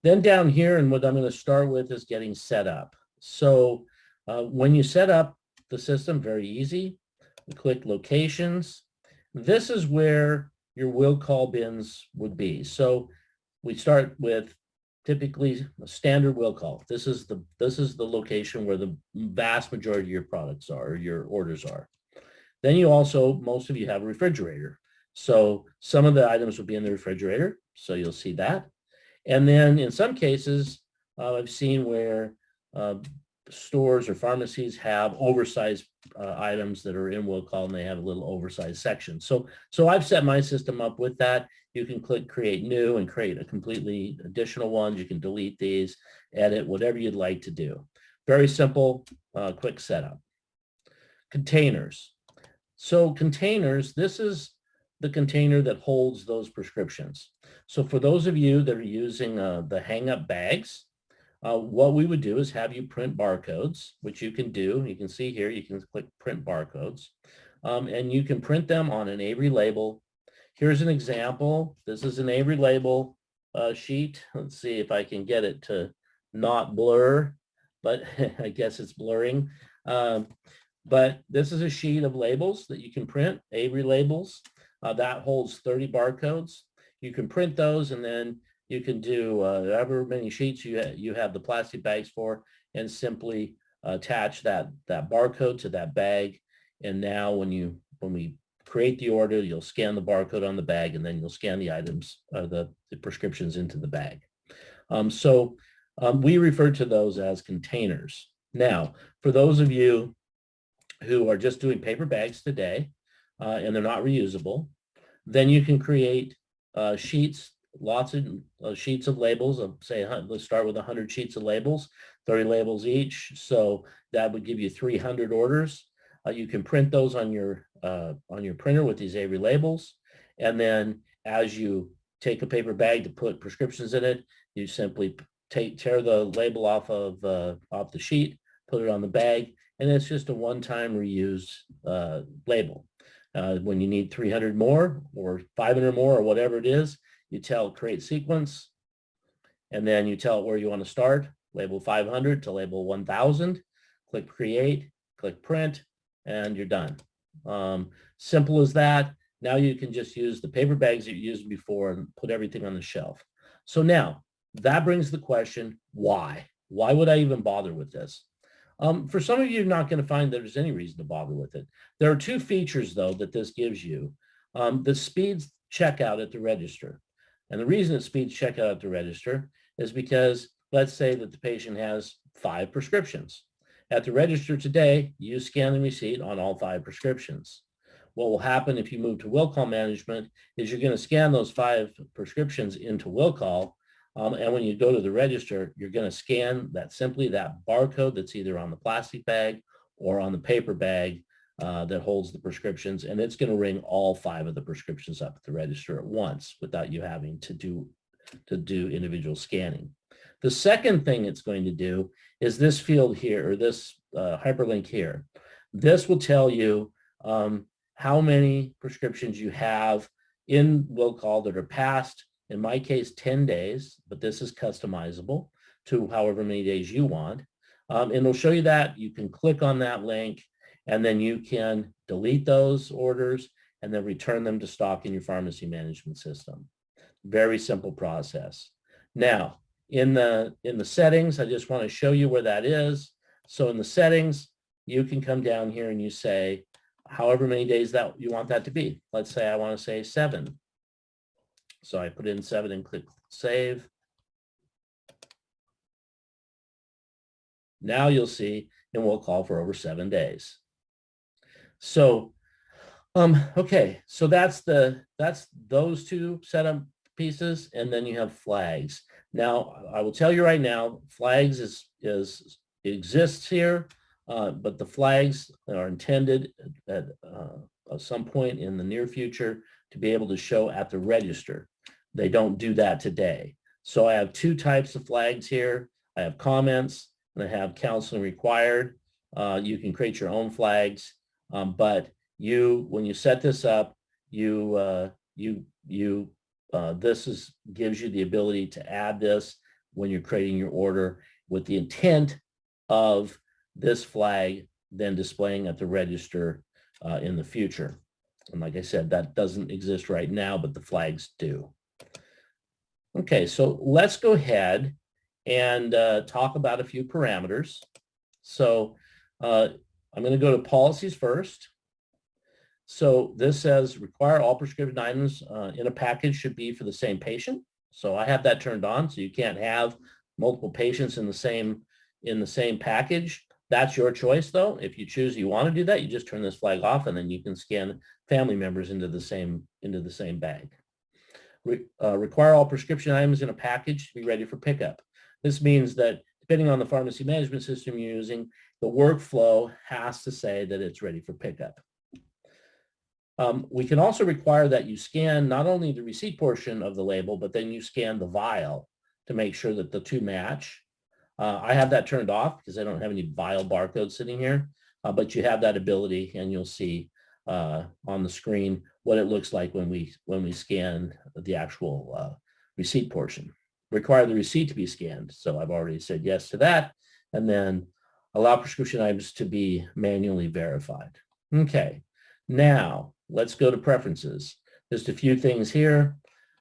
Then down here, and what I'm going to start with is getting set up. So when you set up the system, very easy. We click locations. This is where your WillCall bins would be. So we start with typically a standard WillCall. This is the location where the vast majority of your products are, or your orders are. Then you also, most of you have a refrigerator. So some of the items will be in the refrigerator. So you'll see that. And then in some cases, I've seen where stores or pharmacies have oversized items that are in WillCall, and they have a little oversized section. So I've set my system up with that. You can click create new and create a completely additional one. You can delete these, edit, whatever you'd like to do. Very simple, quick setup. Containers. So containers, this is the container that holds those prescriptions. So for those of you that are using the hang-up bags, what we would do is have you print barcodes, which you can do. You can see here, you can click print barcodes, and you can print them on an Avery label. Here's an example. This is an Avery label sheet. Let's see if I can get it to not blur, but I guess it's blurring. But this is a sheet of labels that you can print, Avery labels. That holds 30 barcodes. You can print those, and then you can do however many sheets you have the plastic bags for, and simply attach that barcode to that bag. And now when we create the order, you'll scan the barcode on the bag, and then you'll scan the items, the prescriptions into the bag. We refer to those as containers. Now, for those of you who are just doing paper bags today, and they're not reusable, then you can create sheets, lots of sheets of labels of, say, let's start with 100 sheets of labels, 30 labels each. So that would give you 300 orders. You can print those on your printer with these Avery labels. And then as you take a paper bag to put prescriptions in it, you simply tear the label off the sheet, put it on the bag, and it's just a one-time reused label. When you need 300 more or 500 more or whatever it is, you tell create sequence, and then you tell it where you want to start, label 500 to label 1000, click create, click print, and you're done. Simple as that. Now you can just use the paper bags that you used before and put everything on the shelf. So now that brings the question, why? Why would I even bother with this? For some of you, you're not going to find that there's any reason to bother with it. There are 2 features, though, that this gives you. The speeds checkout at the register. And the reason it speeds checkout at the register is because let's say that the patient has 5 prescriptions. At the register today, you scan the receipt on all 5 prescriptions. What will happen if you move to WillCall management is you're going to scan those 5 prescriptions into WillCall. And when you go to the register, you're going to scan simply that barcode that's either on the plastic bag or on the paper bag that holds the prescriptions, and it's going to ring all 5 of the prescriptions up at the register at once without you having to do individual scanning. The second thing it's going to do is this field here, or this hyperlink here. This will tell you how many prescriptions you have in WillCall that are past, in my case, 10 days, but this is customizable to however many days you want. And it'll show you that. You can click on that link, and then you can delete those orders and then return them to stock in your pharmacy management system. Very simple process. Now, in the settings, I just want to show you where that is. So in the settings, you can come down here and you say however many days that you want that to be. Let's say I want to say 7. So I put in 7 and click save. Now you'll see it will call for over 7 days. So, okay, so that's those two setup pieces, and then you have flags. Now, I will tell you right now, flags exists here, but the flags are intended at some point in the near future to be able to show at the register. They don't do that today. So I have two types of flags here. I have comments and I have counseling required. You can create your own flags, but when you set this up, gives you the ability to add this when you're creating your order with the intent of this flag then displaying at the register in the future. And like I said, that doesn't exist right now, but the flags do. Okay, so let's go ahead and talk about a few parameters. So I'm going to go to policies first. So this says require all prescription items in a package should be for the same patient. So I have that turned on, so you can't have multiple patients in the same package. That's your choice, though. If you choose you want to do that, you just turn this flag off, and then you can scan family members into the same bag. Require all prescription items in a package to be ready for pickup. This means that depending on the pharmacy management system you're using, the workflow has to say that it's ready for pickup. We can also require that you scan not only the receipt portion of the label, but then you scan the vial to make sure that the two match. I have that turned off because I don't have any vial barcodes sitting here, but you have that ability, and you'll see on the screen what it looks like when we scan the actual receipt portion. Require the receipt to be scanned. So I've already said yes to that, and then allow prescription items to be manually verified. Okay, now let's go to preferences. Just a few things here.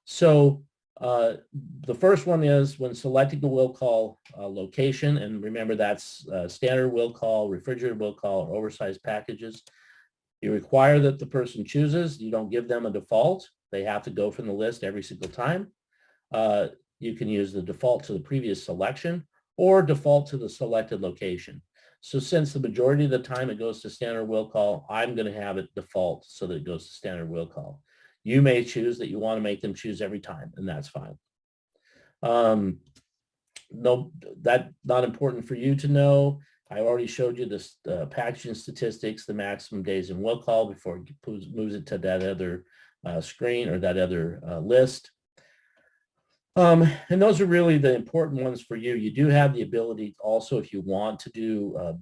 So the first one is when selecting the WillCall location, and remember that's standard WillCall, refrigerated WillCall, or oversized packages. You require that the person chooses. You don't give them a default. They have to go from the list every single time. You can use the default to the previous selection or default to the selected location. So since the majority of the time it goes to standard WillCall, I'm going to have it default so that it goes to standard WillCall. You may choose that you want to make them choose every time, and that's fine. No, that's not important for you to know. I already showed you this packaging statistics, the maximum days in WillCall before it moves it to that other screen or that other list. And those are really the important ones for you. You do have the ability also, if you want to do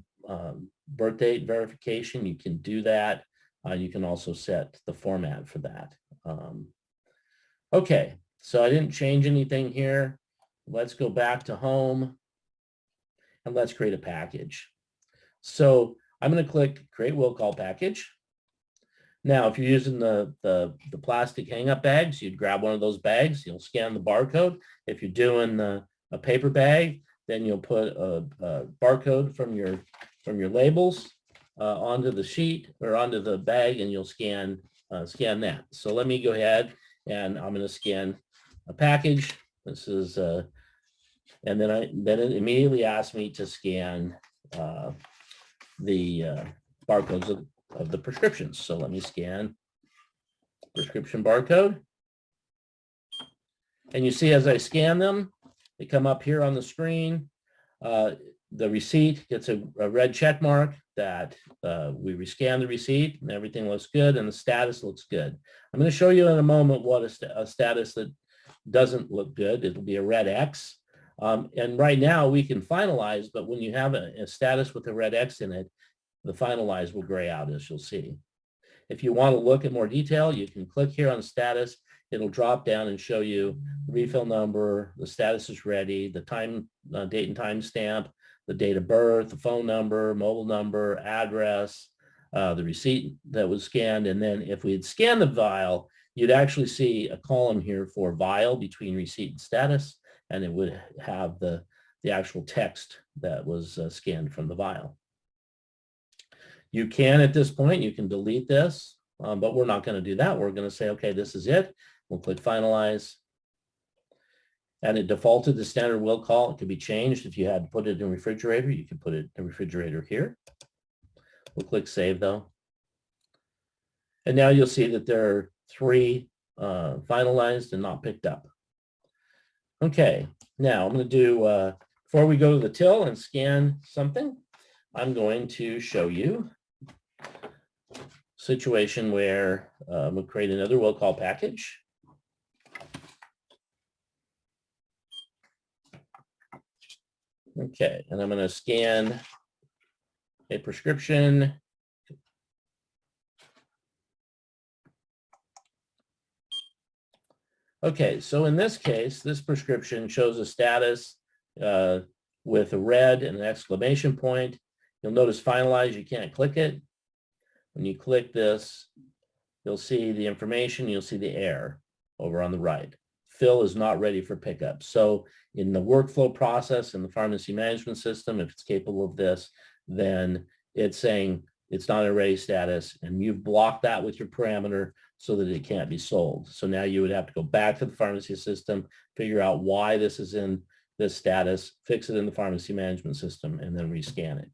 birth date verification, you can do that. You can also set the format for that. Okay, so I didn't change anything here. Let's go back to home and let's create a package. So I'm going to click create WillCall package. Now, if you're using the plastic hang-up bags, you'd grab one of those bags. You'll scan the barcode. If you're doing a paper bag, then you'll put a barcode from your labels onto the sheet or onto the bag, and you'll scan that. So let me go ahead and I'm going to scan a package. This is and then it immediately asks me to scan the barcodes of the prescriptions. So let me scan prescription barcode. And you see as I scan them, they come up here on the screen. The receipt gets a red check mark that we rescan the receipt and everything looks good and the status looks good. I'm going to show you in a moment what a status that doesn't look good. It'll be a red X. And right now we can finalize, but when you have a status with a red X in it, the finalize will gray out, as you'll see. If you want to look at more detail, you can click here on status. It'll drop down and show you the refill number, the status is ready, the time, date and time stamp, the date of birth, the phone number, mobile number, address, the receipt that was scanned. And then if we had scanned the vial, you'd actually see a column here for vial between receipt and status, and it would have the actual text that was scanned from the vial. You can, at this point, you can delete this, but we're not going to do that. We're going to say, okay, this is it. We'll click finalize. And it defaulted to standard WillCall. It can be changed. If you had to put it in refrigerator, you can put it in refrigerator here. We'll click save though. And now you'll see that there are 3 finalized and not picked up. Okay, now I'm going to do, before we go to the till and scan something, I'm going to show you a situation where we'll create another WillCall package. Okay, and I'm going to scan a prescription. Okay, so in this case, this prescription shows a status with a red and an exclamation point. You'll notice finalize, you can't click it. When you click this, you'll see the information, you'll see the error over on the right. Fill is not ready for pickup. So in the workflow process in the pharmacy management system, if it's capable of this, then it's saying it's not in ready status, and you've blocked that with your parameter so that it can't be sold. So now you would have to go back to the pharmacy system, figure out why this is in this status, fix it in the pharmacy management system, and then rescan it.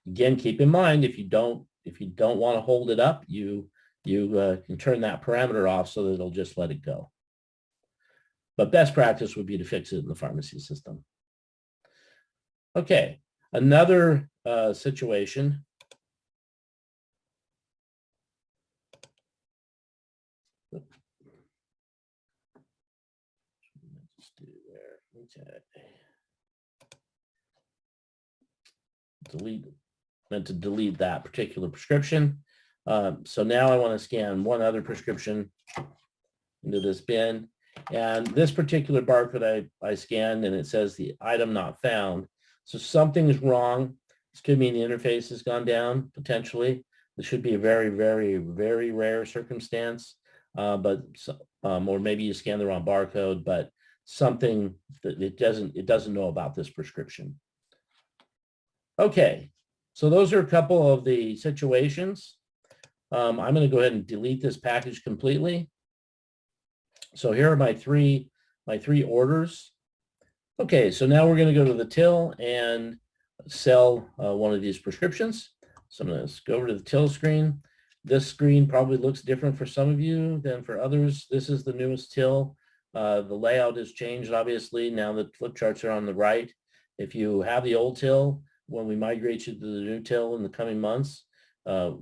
Again, keep in mind, if you don't want to hold it up, you can turn that parameter off so that it'll just let it go. But best practice would be to fix it in the pharmacy system. Okay, another situation. Okay. Meant to delete that particular prescription. So now I want to scan one other prescription into this bin. And this particular barcode I scanned, and it says the item not found. So something is wrong. This could mean the interface has gone down, potentially. This should be a very, very, very rare circumstance. Or maybe you scan the wrong barcode, but something that it doesn't know about this prescription. Okay, so those are a couple of the situations. I'm going to go ahead and delete this package completely. So here are my three orders. Okay, so now we're going to go to the till and sell one of these prescriptions. So I'm going to go over to the till screen. This screen probably looks different for some of you than for others. This is the newest till. The layout has changed, obviously. Now the flip charts are on the right. If you have the old till, when we migrate you to the new till in the coming months,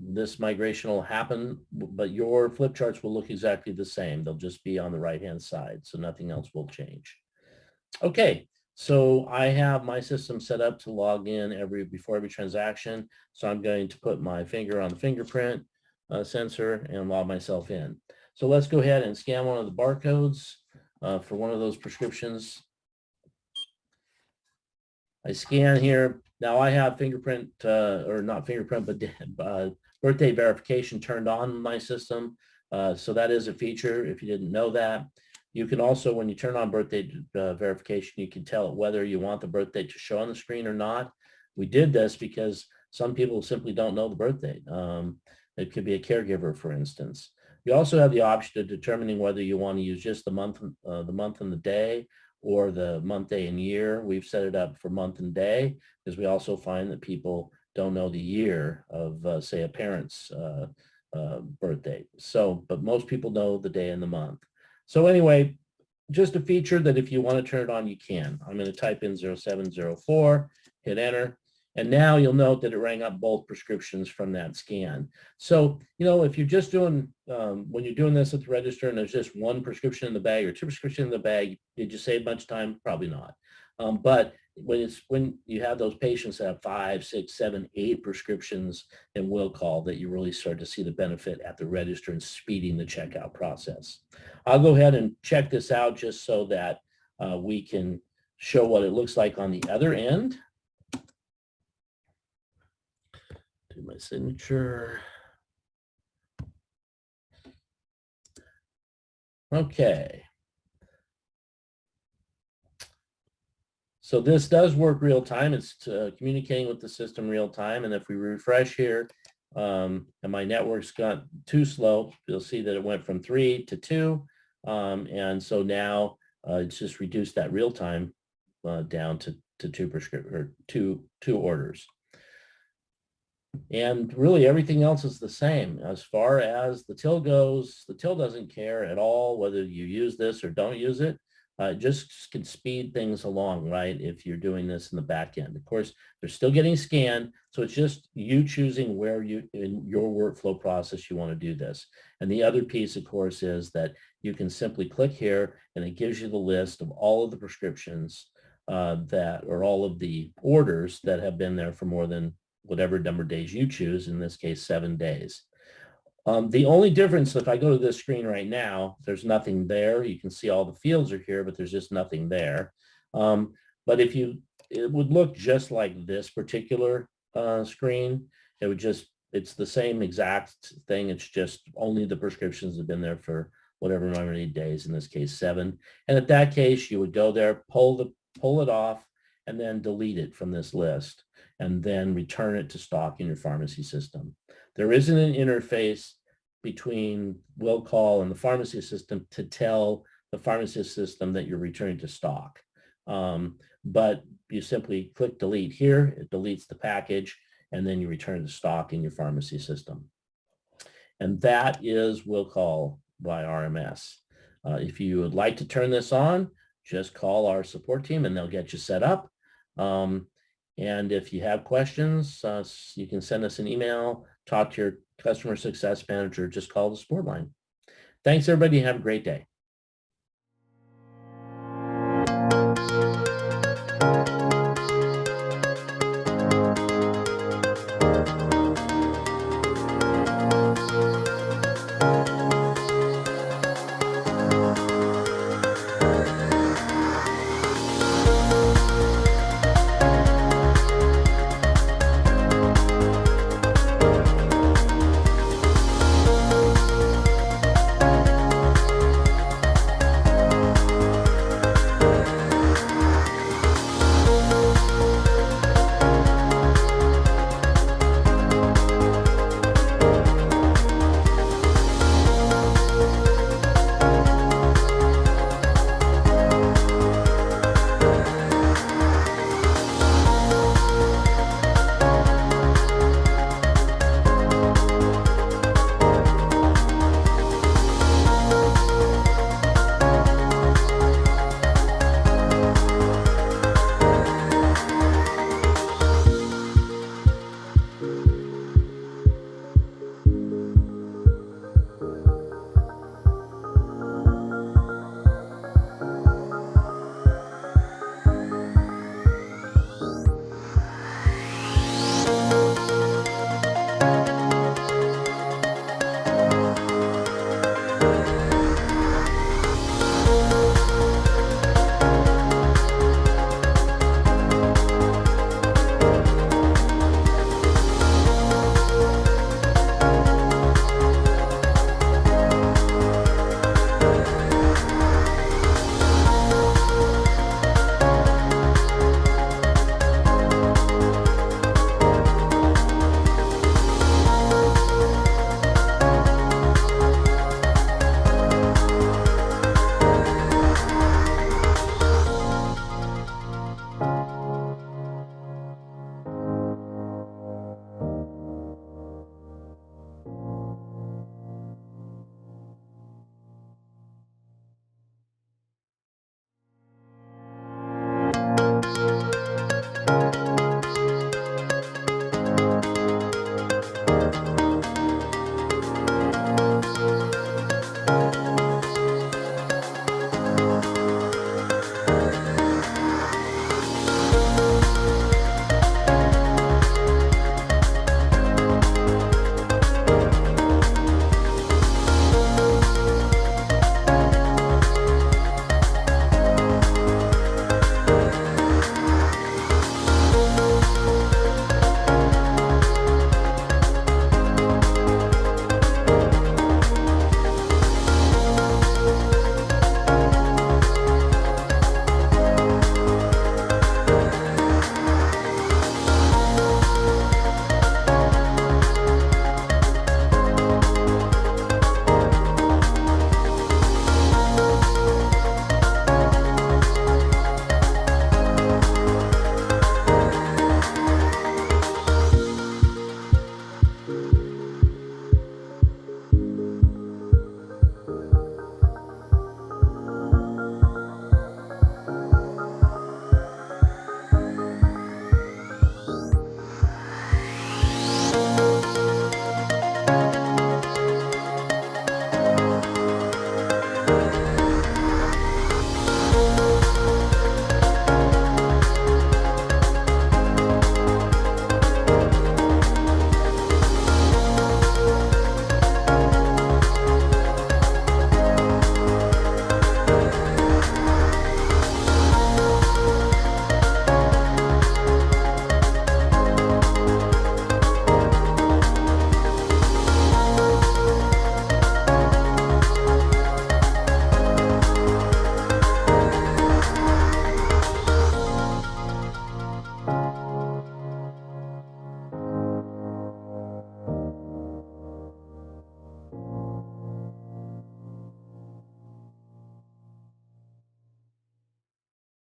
this migration will happen, but your flip charts will look exactly the same. They'll just be on the right-hand side, so nothing else will change. Okay, so I have my system set up to log in before every transaction. So I'm going to put my finger on the fingerprint sensor and log myself in. So let's go ahead and scan one of the barcodes for one of those prescriptions. I scan here. Now I have fingerprint, or not fingerprint, but birthday verification turned on in my system. So that is a feature if you didn't know that. You can also, when you turn on birthday verification, you can tell it whether you want the birthday to show on the screen or not. We did this because some people simply don't know the birthday. It could be a caregiver, for instance. You also have the option of determining whether you want to use just the month and the day, or the month, day, and year. We've set it up for month and day because we also find that people don't know the year of, say, a parent's birthday. So, but most people know the day and the month. So anyway, just a feature that if you want to turn it on, you can. I'm going to type in 0704, hit enter. And now you'll note that it rang up both prescriptions from that scan. So, you know, if you're just doing, when you're doing this at the register and there's just one prescription in the bag or two prescriptions in the bag, did you save much time? Probably not. But when you have those patients that have 5, 6, 7, 8 prescriptions in WillCall, that you really start to see the benefit at the register and speeding the checkout process. I'll go ahead and check this out just so that we can show what it looks like on the other end. Do my signature. Okay. So this does work real time. It's communicating with the system real time. And if we refresh here and my network's got too slow, you'll see that it went from 3 to 2. And so now it's just reduced that real time down to 2 orders. 2 orders. And really everything else is the same. As far as the till goes, the till doesn't care at all whether you use this or don't use it. It just can speed things along, right? If you're doing this in the back end. Of course, they're still getting scanned. So it's just you choosing where you in your workflow process you want to do this. And the other piece, of course, is that you can simply click here and it gives you the list of all of the prescriptions or all of the orders that have been there for more than whatever number of days you choose, in this case, 7 days. The only difference, if I go to this screen right now, there's nothing there. You can see all the fields are here, but there's just nothing there. But it would look just like this particular screen. It's the same exact thing. It's just only the prescriptions have been there for whatever number of days, in this case, 7. And at that case, you would go there, pull it off, and then delete it from this list, and then return it to stock in your pharmacy system. There isn't an interface between WillCall and the pharmacy system to tell the pharmacy system that you're returning to stock. But you simply click delete here, it deletes the package, and then you return to stock in your pharmacy system. And that is WillCall by RMS. If you would like to turn this on, just call our support team and they'll get you set up. And if you have questions, you can send us an email, talk to your customer success manager, just call the support line. Thanks, everybody. Have a great day.